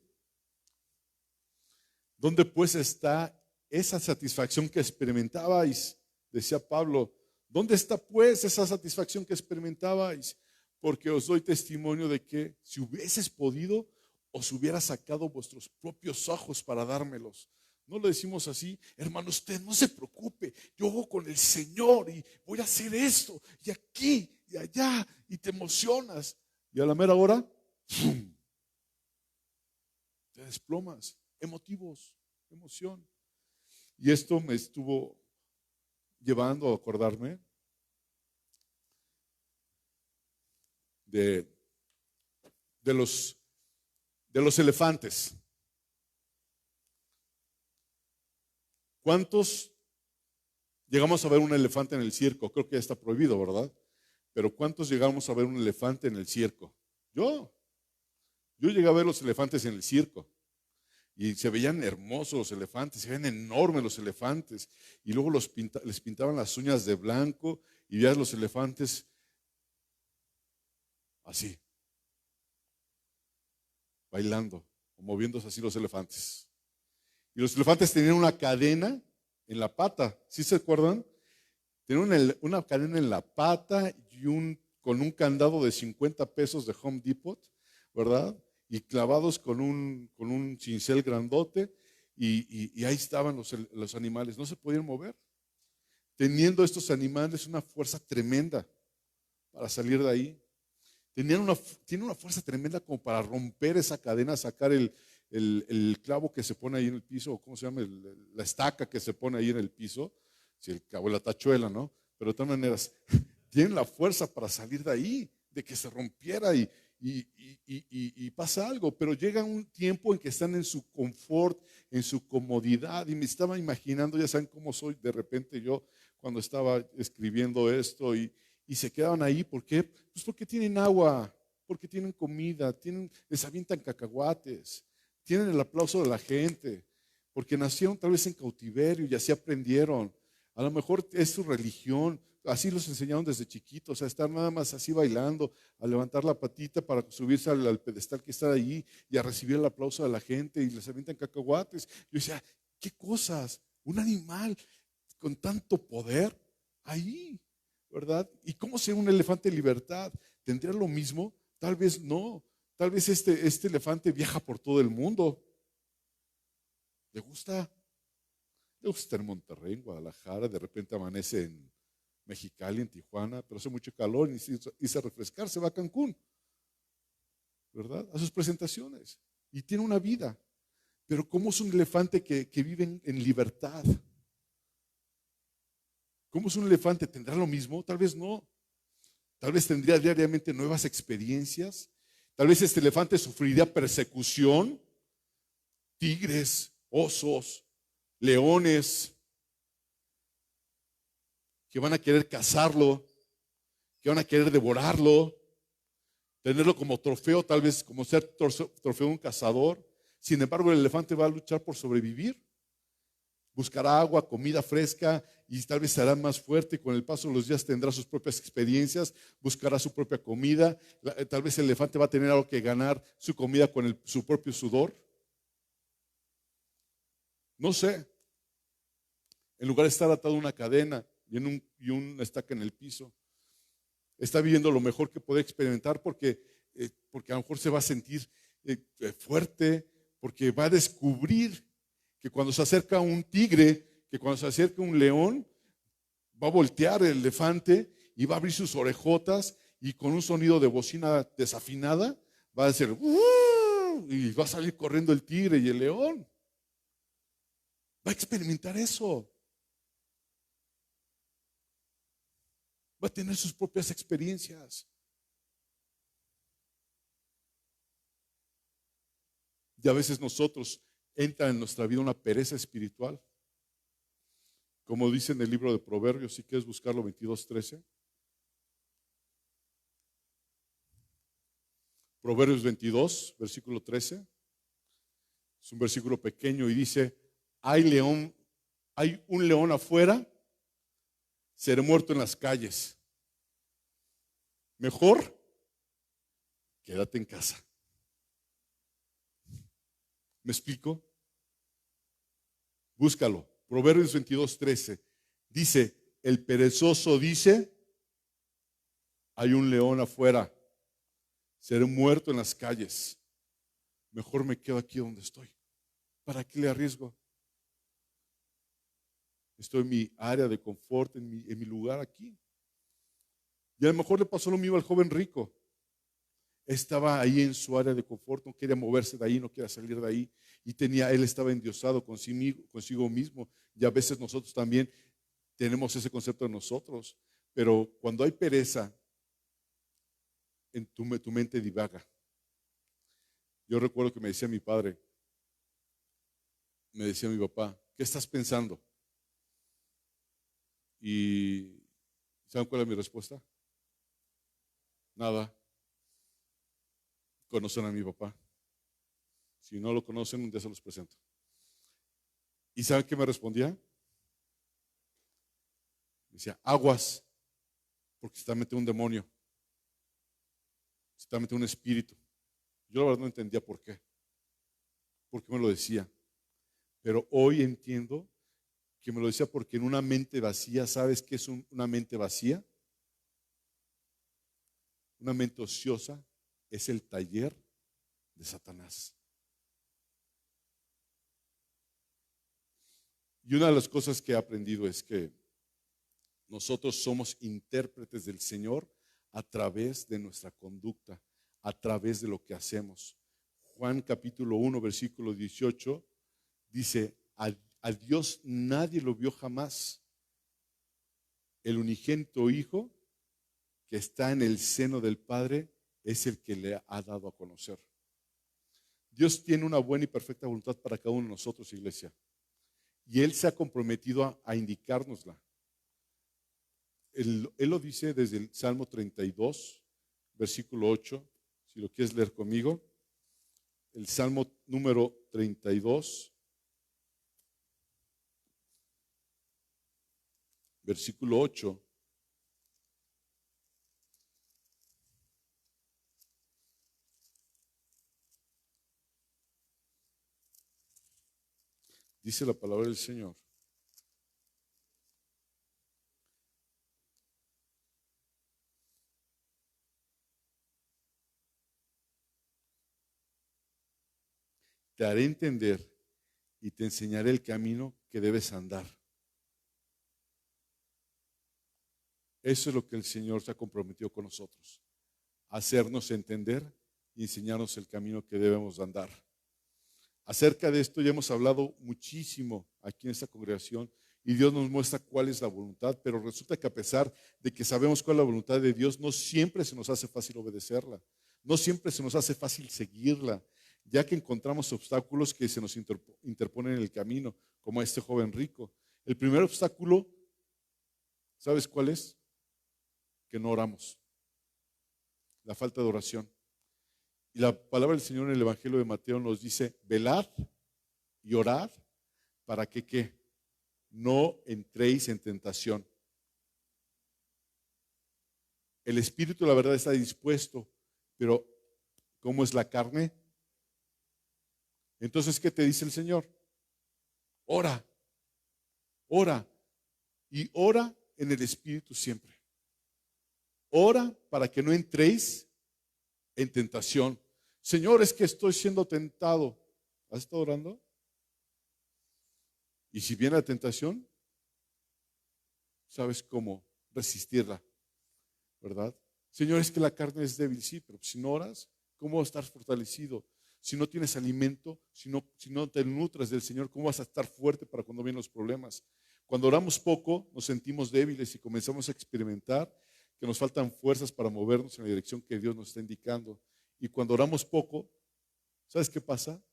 [SPEAKER 1] ¿dónde pues está esa satisfacción que experimentabais? Decía Pablo, ¿dónde está pues esa satisfacción que experimentabais? Porque os doy testimonio de que si hubieses podido, os hubiera sacado vuestros propios ojos para dármelos. No lo decimos así, hermano, usted no se preocupe, yo voy con el Señor y voy a hacer esto, y aquí, y allá, y te emocionas. Y a la mera hora, ¡fum!, te desplomas, emotivos, emoción. Y esto me estuvo llevando a acordarme de, de los elefantes. ¿Cuántos llegamos a ver un elefante en el circo? Creo que ya está prohibido, ¿verdad? Pero ¿cuántos llegamos a ver un elefante en el circo? Yo llegué a ver los elefantes en el circo. Y se veían hermosos los elefantes, se veían enormes los elefantes. Y luego les pintaban las uñas de blanco y veías los elefantes así, bailando, o moviéndose así los elefantes. Y los elefantes tenían una cadena en la pata, ¿sí se acuerdan? Tenían una cadena en la pata y con un candado de 50 pesos de Home Depot, ¿verdad? Y clavados con un cincel grandote, y ahí estaban los animales, no se podían mover, teniendo estos animales una fuerza tremenda para salir de ahí. Tienen una fuerza tremenda como para romper esa cadena, sacar el clavo que se pone ahí en el piso, o ¿cómo se llama? La estaca que se pone ahí en el piso, si el cabo, la tachuela, ¿no? Pero de todas maneras, tienen la fuerza para salir de ahí, de que se rompiera y pasa algo, pero llega un tiempo en que están en su confort, en su comodidad, y me estaba imaginando, ya saben cómo soy de repente yo cuando estaba escribiendo esto, y se quedaban ahí. ¿Por qué? Pues porque tienen agua, porque tienen comida, les avientan cacahuates, tienen el aplauso de la gente, porque nacieron tal vez en cautiverio y así aprendieron. A lo mejor es su religión, así los enseñaron desde chiquitos, a estar nada más así bailando, a levantar la patita para subirse al pedestal que está ahí y a recibir el aplauso de la gente, y les avientan cacahuates. Yo decía, ¿qué cosas? Un animal con tanto poder ahí, ¿verdad? ¿Y cómo sería un elefante en libertad? ¿Tendría lo mismo? Tal vez no. Tal vez este elefante viaja por todo el mundo. Le gusta estar en Monterrey, en Guadalajara, de repente amanece en Mexicali, en Tijuana, pero hace mucho calor y se refrescar, se va a Cancún, ¿verdad? A sus presentaciones. Y tiene una vida. Pero ¿cómo es un elefante que vive en libertad? ¿Cómo es un elefante? ¿Tendrá lo mismo? Tal vez no. Tal vez tendría diariamente nuevas experiencias. Tal vez este elefante sufriría persecución. Tigres, osos, leones, que van a querer cazarlo, que van a querer devorarlo, tenerlo como trofeo, tal vez como ser trofeo de un cazador. Sin embargo, el elefante va a luchar por sobrevivir. Buscará agua, comida fresca, y tal vez será más fuerte. Con el paso de los días tendrá sus propias experiencias, buscará su propia comida. Tal vez el elefante va a tener algo que ganar su comida con su propio sudor. No sé. En lugar de estar atado a una cadena y una estaca en el piso, está viviendo lo mejor que puede experimentar, porque a lo mejor se va a sentir fuerte, porque va a descubrir que cuando se acerca un tigre, que cuando se acerca un león, va a voltear el elefante y va a abrir sus orejotas, y con un sonido de bocina desafinada va a decir y va a salir corriendo el tigre y el león. Va a experimentar eso. Va a tener sus propias experiencias. Y a veces nosotros entra en nuestra vida una pereza espiritual. Como dice en el libro de Proverbios, si quieres buscarlo, 22:13. Proverbios 22, versículo 13. Es un versículo pequeño y dice, hay un león afuera, seré muerto en las calles. Mejor, quédate en casa. ¿Me explico? Búscalo. Proverbios 22:13. Dice, el perezoso dice, hay un león afuera, seré muerto en las calles. Mejor me quedo aquí donde estoy. ¿Para qué le arriesgo? Estoy en mi área de confort, en mi lugar aquí. Y a lo mejor le pasó lo mismo al joven rico. Estaba ahí en su área de confort, no quería moverse de ahí, no quería salir de ahí. Y él estaba endiosado consigo mismo. Y a veces nosotros también tenemos ese concepto de nosotros. Pero cuando hay pereza, en tu mente divaga. Yo recuerdo que me decía mi padre, me decía mi papá, ¿qué estás pensando? Y ¿saben cuál es mi respuesta? Nada. Conocen a mi papá. Si no lo conocen, un día se los presento. ¿Y saben qué me respondía? Me decía, aguas, porque se está metiendo un demonio, se está metiendo un espíritu. Yo la verdad no entendía por qué me lo decía. Pero hoy entiendo que me lo decía porque en una mente vacía, ¿sabes qué es una mente vacía? Una mente ociosa es el taller de Satanás. Y una de las cosas que he aprendido es que nosotros somos intérpretes del Señor a través de nuestra conducta, a través de lo que hacemos. Juan capítulo 1, versículo 18 dice, a Dios nadie lo vio jamás. El unigénito Hijo que está en el seno del Padre es el que le ha dado a conocer. Dios tiene una buena y perfecta voluntad para cada uno de nosotros, iglesia. Y Él se ha comprometido a indicárnosla. Él lo dice desde el Salmo 32, versículo 8, si lo quieres leer conmigo. El Salmo número 32, versículo 8. Dice la palabra del Señor. Te haré entender y te enseñaré el camino que debes andar. Eso es lo que el Señor se ha comprometido con nosotros. Hacernos entender y enseñarnos el camino que debemos andar. Acerca de esto ya hemos hablado muchísimo aquí en esta congregación y Dios nos muestra cuál es la voluntad, pero resulta que a pesar de que sabemos cuál es la voluntad de Dios, no siempre se nos hace fácil obedecerla, no siempre se nos hace fácil seguirla, ya que encontramos obstáculos que se nos interponen en el camino, como a este joven rico. El primer obstáculo, ¿sabes cuál es? Que no oramos, la falta de oración. Y la palabra del Señor en el Evangelio de Mateo nos dice, velad y orad para que ¿qué? No entréis en tentación. El espíritu, la verdad, está dispuesto, pero ¿cómo es la carne? Entonces, ¿qué te dice el Señor? Ora, ora y ora en el espíritu siempre. Ora para que no entréis en tentación. Señor, es que estoy siendo tentado. ¿Has estado orando? Y si viene la tentación, sabes cómo resistirla, ¿verdad? Señor, es que la carne es débil, sí, pero si no oras, ¿cómo vas a estar fortalecido? Si no tienes alimento, si no te nutres del Señor, ¿cómo vas a estar fuerte para cuando vienen los problemas? Cuando oramos poco, nos sentimos débiles y comenzamos a experimentar que nos faltan fuerzas para movernos en la dirección que Dios nos está indicando. Y cuando oramos poco, ¿sabes qué pasa?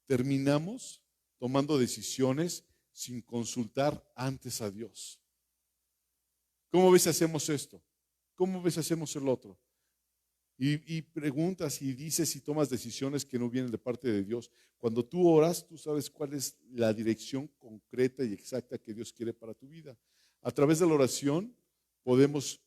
[SPEAKER 1] Terminamos tomando decisiones sin consultar antes a Dios. ¿Cómo ves si hacemos esto? ¿Cómo ves si hacemos el otro? Y preguntas y dices y tomas decisiones que no vienen de parte de Dios. Cuando tú oras, tú sabes cuál es la dirección concreta y exacta que Dios quiere para tu vida. A través de la oración podemos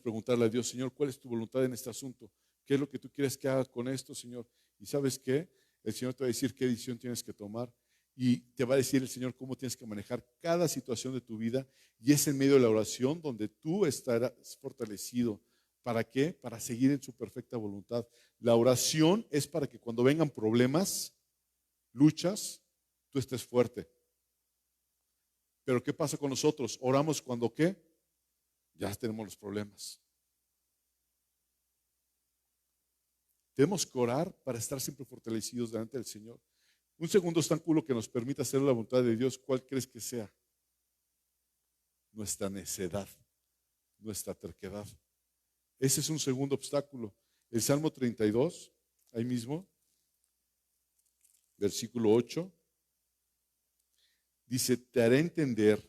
[SPEAKER 1] preguntarle a Dios, Señor, ¿cuál es tu voluntad en este asunto? ¿Qué es lo que tú quieres que haga con esto, Señor? ¿Y sabes qué? El Señor te va a decir qué decisión tienes que tomar. Y te va a decir el Señor cómo tienes que manejar cada situación de tu vida. Y es en medio de la oración donde tú estarás fortalecido. ¿Para qué? Para seguir en su perfecta voluntad. La oración es para que cuando vengan problemas, luchas, tú estés fuerte. Pero ¿qué pasa con nosotros? Oramos cuando ¿qué? Ya tenemos los problemas. Tenemos que orar para estar siempre fortalecidos delante del Señor. Un segundo obstáculo que nos permita hacer la voluntad de Dios, ¿cuál crees que sea? Nuestra necedad, nuestra terquedad. Ese es un segundo obstáculo. El Salmo 32, ahí mismo, versículo 8, dice, te haré entender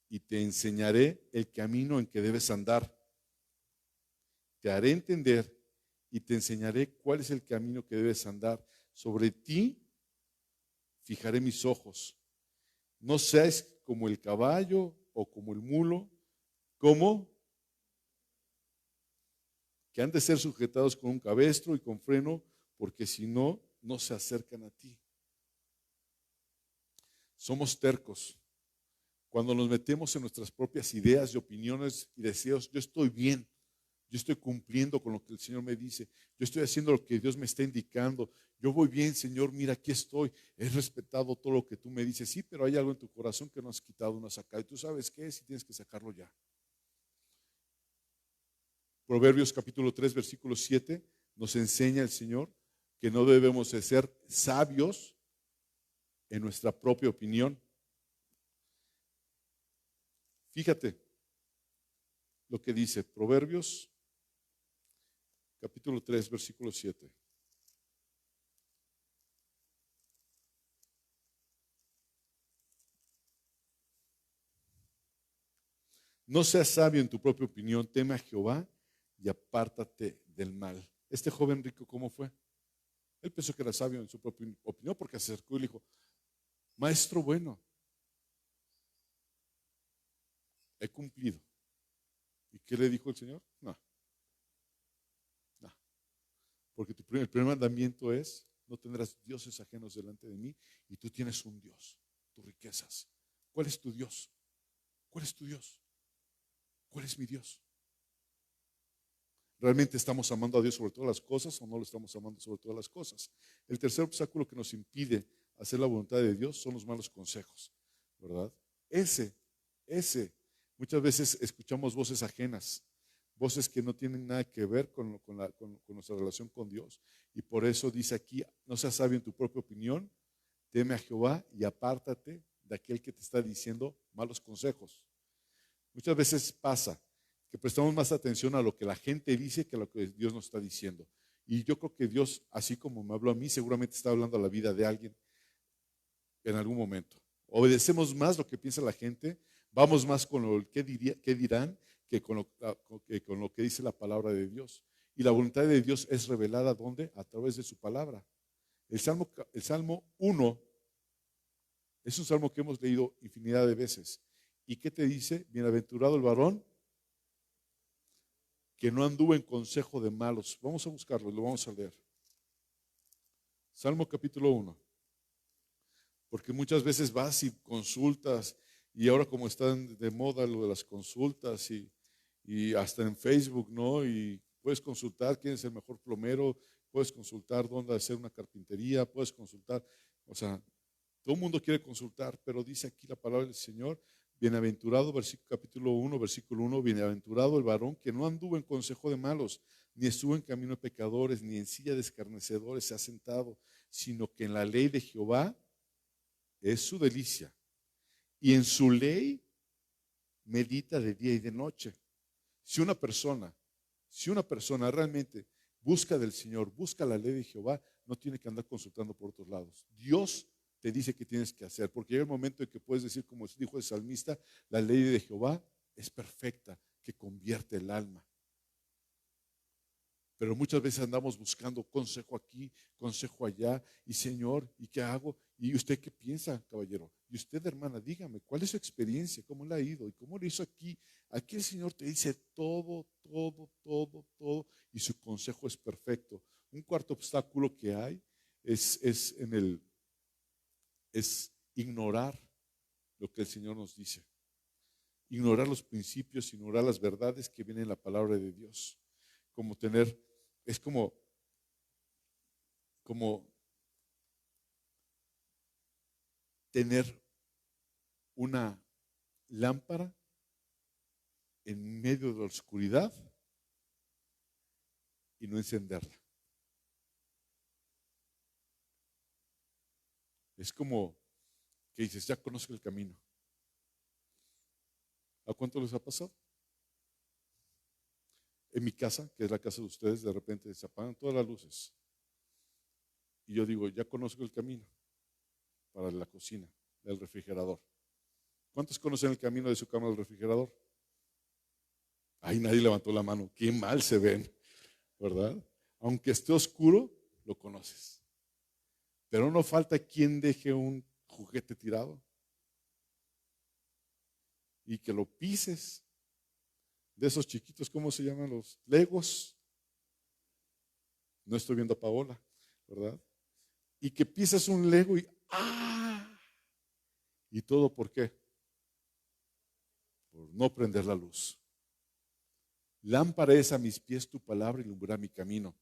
[SPEAKER 1] y te enseñaré el camino en que debes andar. Te haré entender y te enseñaré cuál es el camino que debes andar. Sobre ti fijaré mis ojos. No seas como el caballo o como el mulo, como que han de ser sujetados con un cabestro y con freno, porque si no, no se acercan a ti. Somos tercos. Cuando nos metemos en nuestras propias ideas y opiniones y deseos, yo estoy bien. Yo estoy cumpliendo con lo que el Señor me dice. Yo estoy haciendo lo que Dios me está indicando. Yo voy bien, Señor, mira, aquí estoy. He respetado todo lo que tú me dices. Sí, pero hay algo en tu corazón que no has quitado, no has sacado. Y tú sabes qué es y tienes que sacarlo ya. Proverbios capítulo 3, versículo 7, nos enseña el Señor que no debemos de ser sabios en nuestra propia opinión. Fíjate lo que dice Proverbios capítulo 3, versículo 7. No seas sabio en tu propia opinión, teme a Jehová y apártate del mal. Este joven rico, ¿cómo fue? Él pensó que era sabio en su propia opinión porque se acercó y le dijo, maestro bueno, he cumplido. ¿Y qué le dijo el Señor? No, no. Porque el primer mandamiento es, no tendrás dioses ajenos delante de mí y tú tienes un Dios, tus riquezas. ¿Cuál es tu Dios? ¿Cuál es tu Dios? ¿Cuál es mi Dios? ¿Realmente estamos amando a Dios sobre todas las cosas o no lo estamos amando sobre todas las cosas? El tercer obstáculo que nos impide hacer la voluntad de Dios son los malos consejos, ¿verdad? Ese. Muchas veces escuchamos voces ajenas, voces que no tienen nada que ver con nuestra relación con Dios. Y por eso dice aquí, no seas sabio en tu propia opinión, teme a Jehová y apártate de aquel que te está diciendo malos consejos. Muchas veces pasa que prestamos más atención a lo que la gente dice que a lo que Dios nos está diciendo. Y yo creo que Dios, así como me habló a mí, seguramente está hablando a la vida de alguien en algún momento. Obedecemos más lo que piensa la gente, vamos más con lo que dirán que con lo que dice la palabra de Dios. Y la voluntad de Dios es revelada ¿dónde? A través de su palabra. El Salmo 1 es un salmo que hemos leído infinidad de veces. ¿Y qué te dice? Bienaventurado el varón que no anduvo en consejo de malos. Vamos a buscarlo, lo vamos a leer. Salmo capítulo 1. Porque muchas veces vas y consultas, y ahora como están de moda lo de las consultas y hasta en Facebook, ¿no? Y puedes consultar quién es el mejor plomero, puedes consultar dónde hacer una carpintería, puedes consultar, o sea, todo el mundo quiere consultar, pero dice aquí la palabra del Señor, bienaventurado, capítulo 1, versículo 1, bienaventurado el varón que no anduvo en consejo de malos, ni estuvo en camino de pecadores, ni en silla de escarnecedores se ha sentado, sino que en la ley de Jehová es su delicia, y en su ley medita de día y de noche. Si una persona realmente busca del Señor, busca la ley de Jehová, no tiene que andar consultando por otros lados. Dios te dice qué tienes que hacer, porque llega el momento en que puedes decir, como dijo el salmista, la ley de Jehová es perfecta, que convierte el alma. Pero muchas veces andamos buscando consejo aquí, consejo allá, y Señor, ¿y qué hago? ¿Y usted qué piensa, caballero? Y usted, hermana, dígame, ¿cuál es su experiencia? ¿Cómo le ha ido? ¿Y cómo le hizo aquí? Aquí el Señor te dice todo, todo, todo, todo, y su consejo es perfecto. Un cuarto obstáculo que hay es ignorar lo que el Señor nos dice. Ignorar los principios, ignorar las verdades que vienen en la palabra de Dios. Es como tener una lámpara en medio de la oscuridad y no encenderla. Es como que dices, ya conozco el camino. ¿A cuánto les ha pasado? En mi casa, que es la casa de ustedes, de repente se apagan todas las luces. Y yo digo, ya conozco el camino para la cocina, del refrigerador. ¿Cuántos conocen el camino de su cama al refrigerador? Ahí nadie levantó la mano. Qué mal se ven, ¿verdad? Aunque esté oscuro, lo conoces. Pero no falta quien deje un juguete tirado y que lo pises. De esos chiquitos, ¿cómo se llaman los Legos? No estoy viendo a Paola, ¿verdad? Y que pises un Lego y ¡ah! ¿Y todo por qué? Por no prender la luz. Lámpara es a mis pies tu palabra y lumbrará mi camino.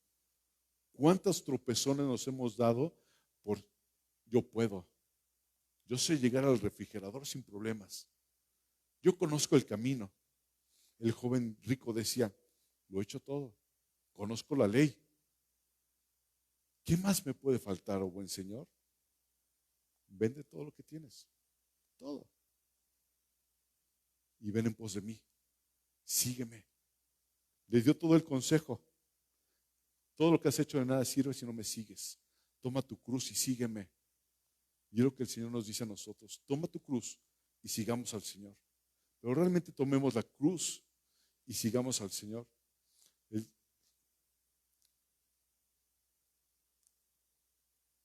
[SPEAKER 1] ¿Cuántos tropezones nos hemos dado por yo puedo? Yo sé llegar al refrigerador sin problemas. Yo conozco el camino. El joven rico decía, lo he hecho todo. Conozco la ley. ¿Qué más me puede faltar, oh buen Señor? Vende todo lo que tienes. Todo. Y ven en pos de mí. Sígueme. Le dio todo el consejo. Todo lo que has hecho de nada sirve si no me sigues. Toma tu cruz y sígueme. Y es lo que el Señor nos dice a nosotros. Toma tu cruz y sigamos al Señor. Pero realmente tomemos la cruz y sigamos al Señor.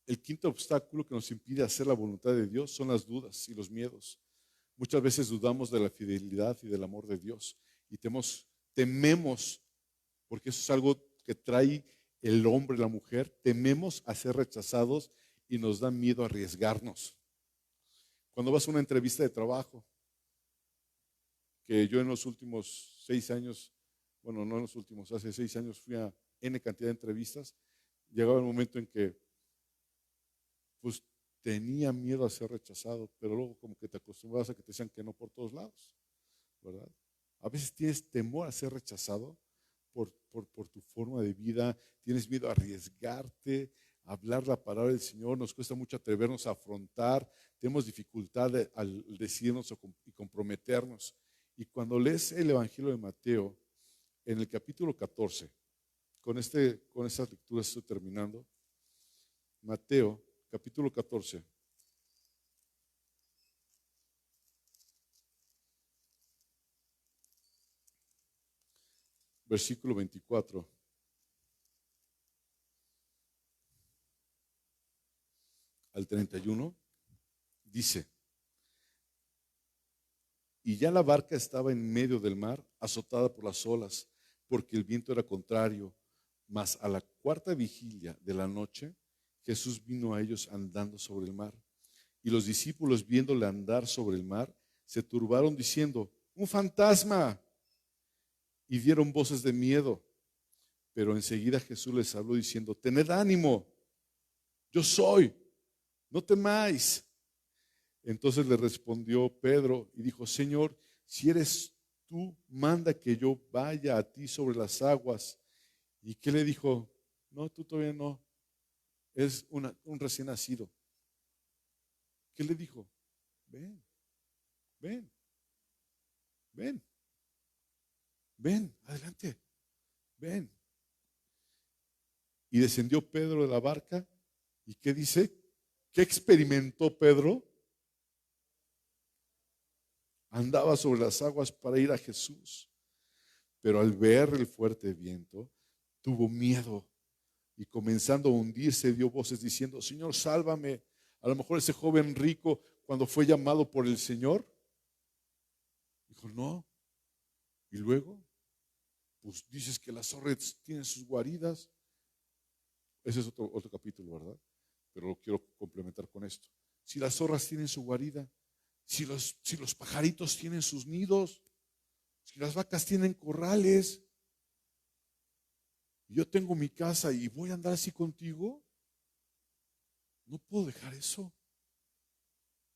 [SPEAKER 1] El quinto obstáculo que nos impide hacer la voluntad de Dios son las dudas y los miedos. Muchas veces dudamos de la fidelidad y del amor de Dios y tememos, porque eso es algo que trae el hombre y la mujer, tememos a ser rechazados y nos da miedo a arriesgarnos. Cuando vas a una entrevista de trabajo, que yo en los últimos 6 años, bueno, no en los últimos, hace 6 años fui a N cantidad de entrevistas, llegaba el momento en que pues tenía miedo a ser rechazado, pero luego como que te acostumbras a que te decían que no por todos lados, ¿verdad? A veces tienes temor a ser rechazado por tu forma de vida, tienes miedo a arriesgarte, a hablar la palabra del Señor, nos cuesta mucho atrevernos a afrontar, tenemos dificultad al decidirnos y comprometernos. Y cuando lees el Evangelio de Mateo, en el capítulo 14, con estas lecturas estoy terminando, Mateo capítulo 14. Versículo 24. Al 31, dice, y ya la barca estaba en medio del mar, azotada por las olas, porque el viento era contrario. Mas a la cuarta vigilia de la noche, Jesús vino a ellos andando sobre el mar. Y los discípulos, viéndole andar sobre el mar, se turbaron diciendo, un fantasma. Y dieron voces de miedo. Pero enseguida Jesús les habló diciendo, tened ánimo, yo soy, no temáis. Entonces le respondió Pedro y dijo, Señor, si eres tú, manda que yo vaya a ti sobre las aguas. ¿Y qué le dijo? No, tú todavía no, es un recién nacido. ¿Qué le dijo? Ven, ven, ven, ven, adelante, ven. Y descendió Pedro de la barca. ¿Y qué dice? ¿Qué experimentó Pedro? Andaba sobre las aguas para ir a Jesús. Pero al ver el fuerte viento, tuvo miedo y comenzando a hundirse dio voces diciendo, Señor, sálvame. A lo mejor ese joven rico, cuando fue llamado por el Señor, dijo, no. Y luego, pues dices que las zorras tienen sus guaridas. Ese es otro capítulo, ¿verdad? Pero lo quiero complementar con esto. Si las zorras tienen su guarida, si los pajaritos tienen sus nidos, si las vacas tienen corrales, y yo tengo mi casa y voy a andar así contigo, no puedo dejar eso.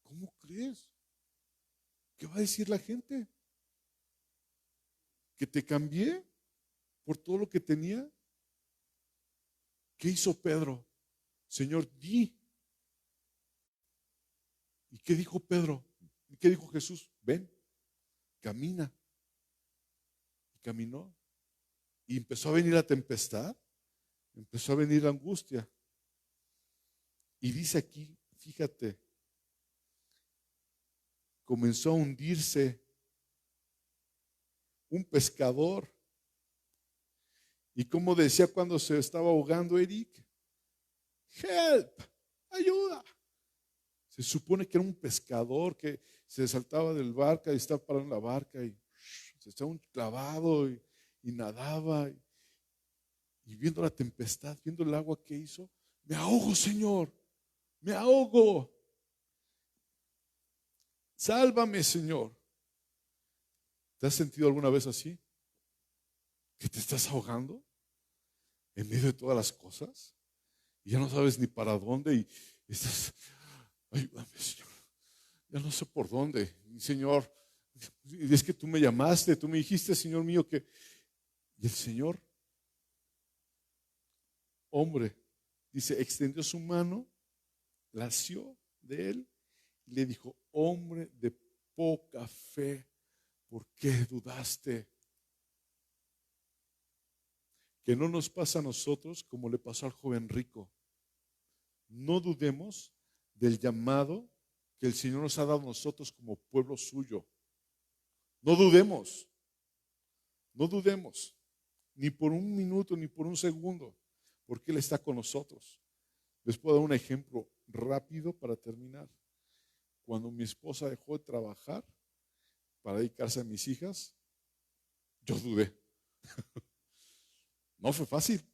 [SPEAKER 1] ¿Cómo crees? ¿Qué va a decir la gente? ¿Que te cambié por todo lo que tenía? ¿Qué hizo Pedro? Señor, di. ¿Y qué dijo Pedro? ¿Y qué dijo Jesús? Ven, camina. Y caminó. Y empezó a venir la tempestad, empezó a venir la angustia. Y dice aquí, fíjate, comenzó a hundirse un pescador. Y como decía cuando se estaba ahogando Eric, help, ayuda. Se supone que era un pescador que se saltaba del barca y estaba parado en la barca y se estaba un clavado y nadaba y viendo la tempestad, viendo el agua que hizo, me ahogo, Señor, me ahogo. Sálvame, Señor. ¿Te has sentido alguna vez así? ¿Que te estás ahogando en medio de todas las cosas? Y ya no sabes ni para dónde y estás, ayúdame, Señor. Ya no sé por dónde. Y, Señor, es que tú me llamaste, tú me dijiste, Señor mío, que... Y el Señor, hombre, dice, extendió su mano, la asió de él y le dijo, hombre de poca fe, ¿por qué dudaste? Que no nos pasa a nosotros como le pasó al joven rico. No dudemos del llamado que el Señor nos ha dado a nosotros como pueblo suyo. No dudemos, no dudemos, ni por un minuto, ni por un segundo, porque Él está con nosotros. Les puedo dar un ejemplo rápido para terminar. Cuando mi esposa dejó de trabajar para dedicarse a mis hijas, yo dudé. No fue fácil.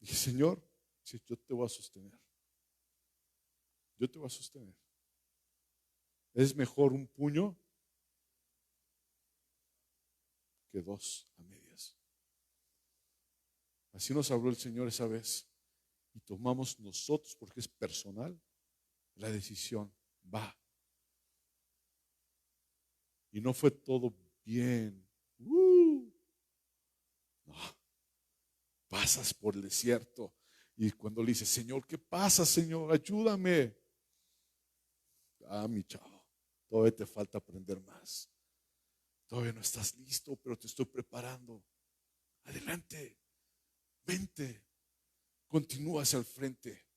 [SPEAKER 1] Dije, Señor, si yo te voy a sostener. Yo te voy a sostener. Es mejor un puño que dos a medias. Así nos habló el Señor esa vez. Y tomamos nosotros, porque es personal, la decisión. Va. Y no fue todo bien. No. Pasas por el desierto. Y cuando le dices, Señor, ¿qué pasa, Señor? Ayúdame. Ah, mi chavo, todavía te falta aprender más. Todavía no estás listo, pero te estoy preparando. Adelante, vente, continúa hacia el frente.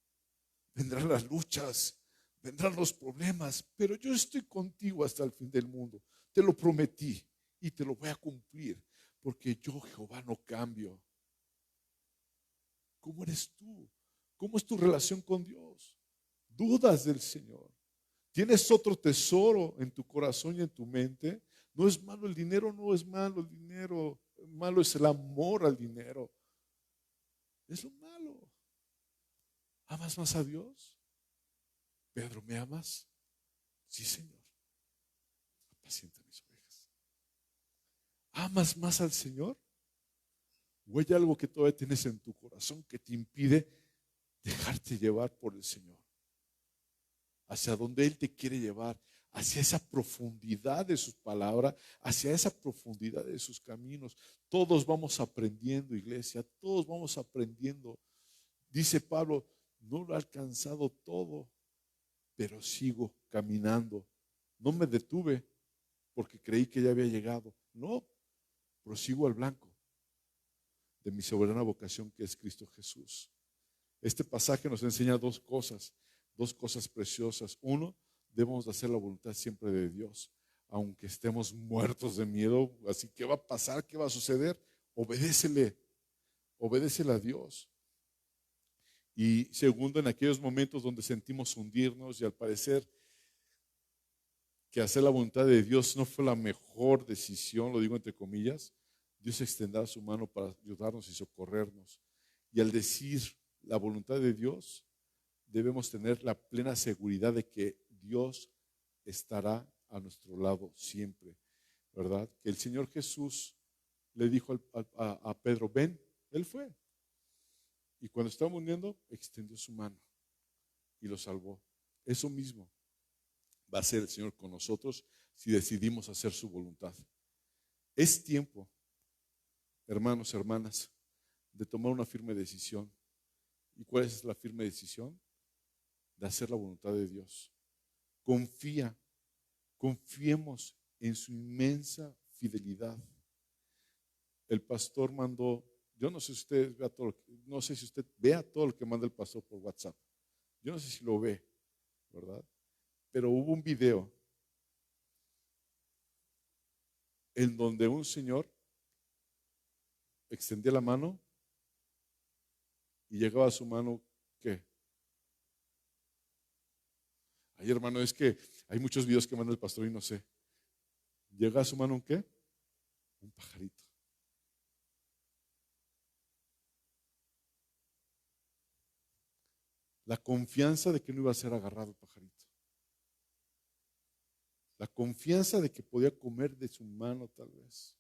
[SPEAKER 1] Vendrán las luchas, vendrán los problemas, pero yo estoy contigo hasta el fin del mundo. Te lo prometí y te lo voy a cumplir, porque yo, Jehová, no cambio. ¿Cómo eres tú? ¿Cómo es tu relación con Dios? ¿Dudas del Señor? ¿Tienes otro tesoro en tu corazón y en tu mente? No es malo el dinero, no es malo el dinero. Malo es el amor al dinero. Es lo malo. ¿Amas más a Dios? Pedro, ¿me amas? Sí, Señor. Apacienta mis ovejas. ¿Amas más al Señor? ¿O hay algo que todavía tienes en tu corazón que te impide dejarte llevar por el Señor? Hacia donde Él te quiere llevar, hacia esa profundidad de sus palabras, hacia esa profundidad de sus caminos. Todos vamos aprendiendo, iglesia, todos vamos aprendiendo. Dice Pablo, no lo he alcanzado todo, pero sigo caminando. No me detuve porque creí que ya había llegado. No, prosigo al blanco de mi soberana vocación, que es Cristo Jesús. Este pasaje nos enseña dos cosas preciosas. Uno, debemos de hacer la voluntad siempre de Dios, aunque estemos muertos de miedo. Así, ¿qué va a pasar? ¿Qué va a suceder? obedécele, obedécele a Dios. Y segundo, en aquellos momentos donde sentimos hundirnos y al parecer que hacer la voluntad de Dios no fue la mejor decisión, lo digo entre comillas, Dios extenderá su mano para ayudarnos y socorrernos. Y al decir la voluntad de Dios, debemos tener la plena seguridad de que Dios estará a nuestro lado siempre, ¿verdad? Que el Señor Jesús le dijo a Pedro, ven, él fue. Y cuando estaba hundiendo, extendió su mano y lo salvó. Eso mismo va a ser el Señor con nosotros si decidimos hacer su voluntad. Es tiempo, hermanos, hermanas, de tomar una firme decisión. ¿Y cuál es la firme decisión? De hacer la voluntad de Dios. Confiemos en su inmensa fidelidad. El pastor mandó, yo no sé si usted vea todo, no sé si usted vea todo lo que manda el pastor por WhatsApp. Yo no sé si lo ve, ¿verdad? Pero hubo un video en donde un señor extendía la mano y llegaba a su mano, ¿qué? Ay, hermano, es que hay muchos videos que manda el pastor y no sé. ¿Llega a su mano un qué? Un pajarito. La confianza de que no iba a ser agarrado el pajarito. La confianza de que podía comer de su mano tal vez.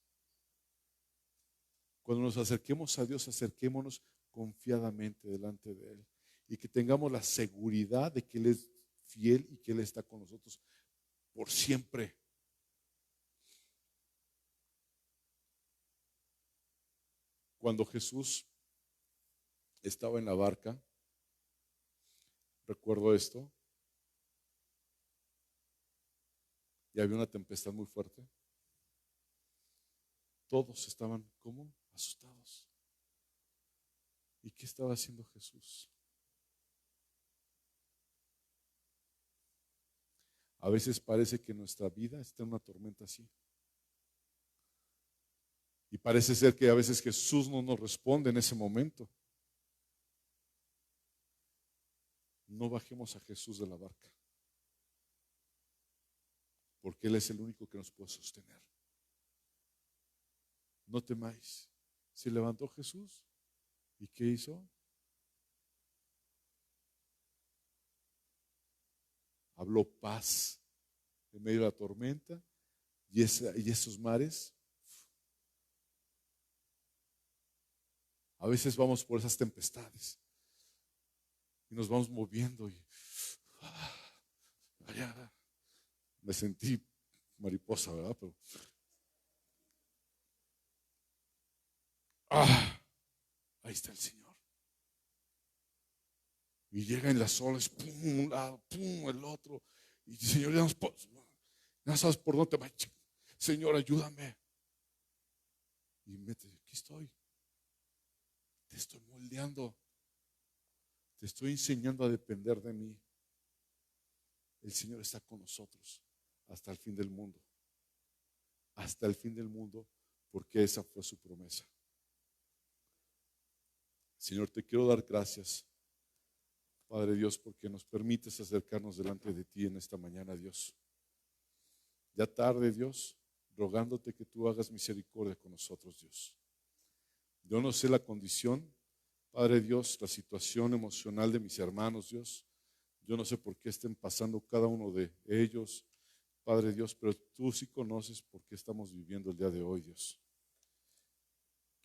[SPEAKER 1] Cuando nos acerquemos a Dios, acerquémonos confiadamente delante de Él. Y que tengamos la seguridad de que Él es fiel y que Él está con nosotros por siempre. Cuando Jesús estaba en la barca, recuerdo esto, y había una tempestad muy fuerte. Todos estaban, ¿cómo? Asustados. ¿Y qué estaba haciendo Jesús? A veces parece que nuestra vida está en una tormenta así. Y parece ser que a veces Jesús no nos responde en ese momento. No bajemos a Jesús de la barca, porque Él es el único que nos puede sostener. No temáis. Se levantó Jesús y ¿qué hizo? Habló paz en medio de la tormenta y esos mares. A veces vamos por esas tempestades y nos vamos moviendo y allá me sentí mariposa, ¿verdad? Pero ahí está el Señor. Y llega en las olas, pum, un lado, pum, el otro. Y Señor, ya sabes por dónde va. Señor, ayúdame. Y aquí estoy. Te estoy moldeando. Te estoy enseñando a depender de mí. El Señor está con nosotros hasta el fin del mundo. Hasta el fin del mundo, porque esa fue su promesa. Señor, te quiero dar gracias, Padre Dios, porque nos permites acercarnos delante de ti en esta mañana, Dios. Ya tarde, Dios, rogándote que tú hagas misericordia con nosotros, Dios. Yo no sé la condición, Padre Dios, la situación emocional de mis hermanos, Dios. Yo no sé por qué estén pasando cada uno de ellos, Padre Dios, pero tú sí conoces por qué estamos viviendo el día de hoy, Dios.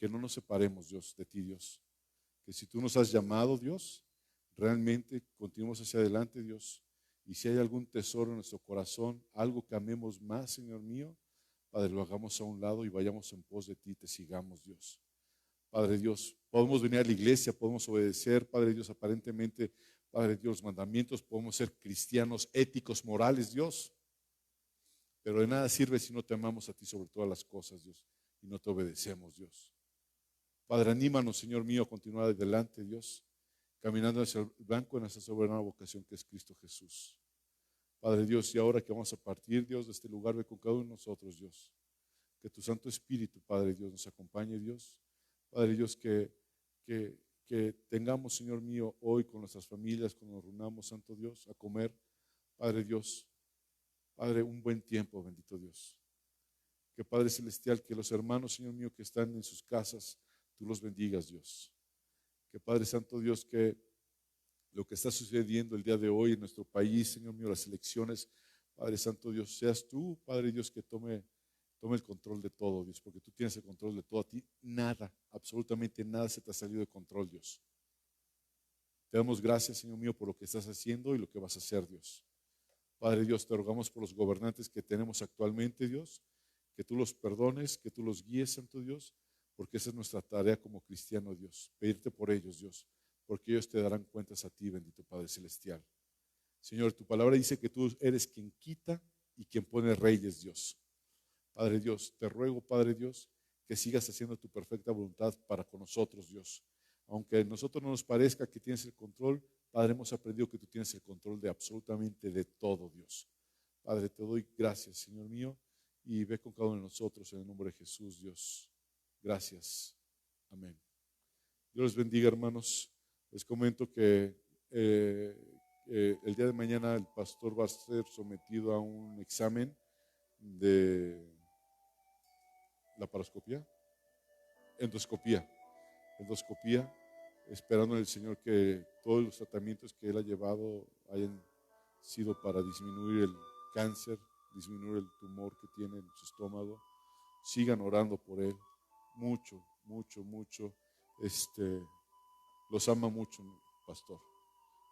[SPEAKER 1] Que no nos separemos, Dios, de ti, Dios. Que si tú nos has llamado, Dios, realmente continuemos hacia adelante, Dios. Y si hay algún tesoro en nuestro corazón, algo que amemos más, Señor mío, Padre, lo hagamos a un lado y vayamos en pos de ti, te sigamos, Dios. Padre Dios, podemos venir a la iglesia, podemos obedecer, Padre Dios, aparentemente, Padre Dios, los mandamientos, podemos ser cristianos éticos, morales, Dios. Pero de nada sirve si no te amamos a ti sobre todas las cosas, Dios, y no te obedecemos, Dios. Padre, anímanos, Señor mío, a continuar adelante, Dios, caminando hacia el blanco en nuestra soberana vocación que es Cristo Jesús. Padre Dios, y ahora que vamos a partir, Dios, de este lugar, ve con cada uno de nosotros, Dios. Que tu Santo Espíritu, Padre Dios, nos acompañe, Dios, Padre Dios, que tengamos, Señor mío, hoy con nuestras familias, cuando nos reunamos, Santo Dios, a comer, Padre Dios, Padre, un buen tiempo, bendito Dios. Que Padre Celestial, que los hermanos, Señor mío, que están en sus casas, tú los bendigas, Dios. Que Padre Santo Dios, que lo que está sucediendo el día de hoy en nuestro país, Señor mío, las elecciones, Padre Santo Dios, seas tú, Padre Dios, que tome el control de todo, Dios, porque tú tienes el control de todo. A ti nada, absolutamente nada se te ha salido de control, Dios. Te damos gracias, Señor mío, por lo que estás haciendo y lo que vas a hacer, Dios. Padre Dios, te rogamos por los gobernantes que tenemos actualmente, Dios, que tú los perdones, que tú los guíes, Santo Dios, porque esa es nuestra tarea como cristiano, Dios. Pedirte por ellos, Dios, porque ellos te darán cuentas a ti, bendito Padre Celestial. Señor, tu palabra dice que tú eres quien quita y quien pone reyes, Dios. Padre Dios, te ruego, Padre Dios, que sigas haciendo tu perfecta voluntad para con nosotros, Dios. Aunque a nosotros no nos parezca que tienes el control, Padre, hemos aprendido que tú tienes el control de absolutamente de todo, Dios. Padre, te doy gracias, Señor mío, y ve con cada uno de nosotros en el nombre de Jesús, Dios. Gracias. Amén. Dios les bendiga, hermanos. Les comento que el día de mañana el pastor va a ser sometido a un examen de laparoscopía, endoscopía, esperando en el Señor que todos los tratamientos que Él ha llevado hayan sido para disminuir el cáncer, disminuir el tumor que tiene en su estómago. Sigan orando por Él, mucho, mucho, mucho. Los ama mucho, pastor,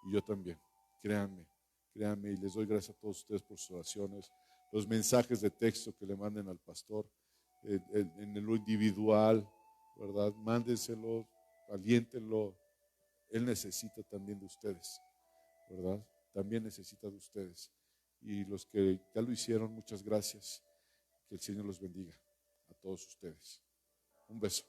[SPEAKER 1] y yo también, créanme, y les doy gracias a todos ustedes por sus oraciones, los mensajes de texto que le manden al pastor, en lo individual, ¿verdad? Mándenselo, aliéntenlo. Él necesita también de ustedes, ¿verdad? También necesita de ustedes. Y los que ya lo hicieron, muchas gracias. Que el Señor los bendiga a todos ustedes. Un beso.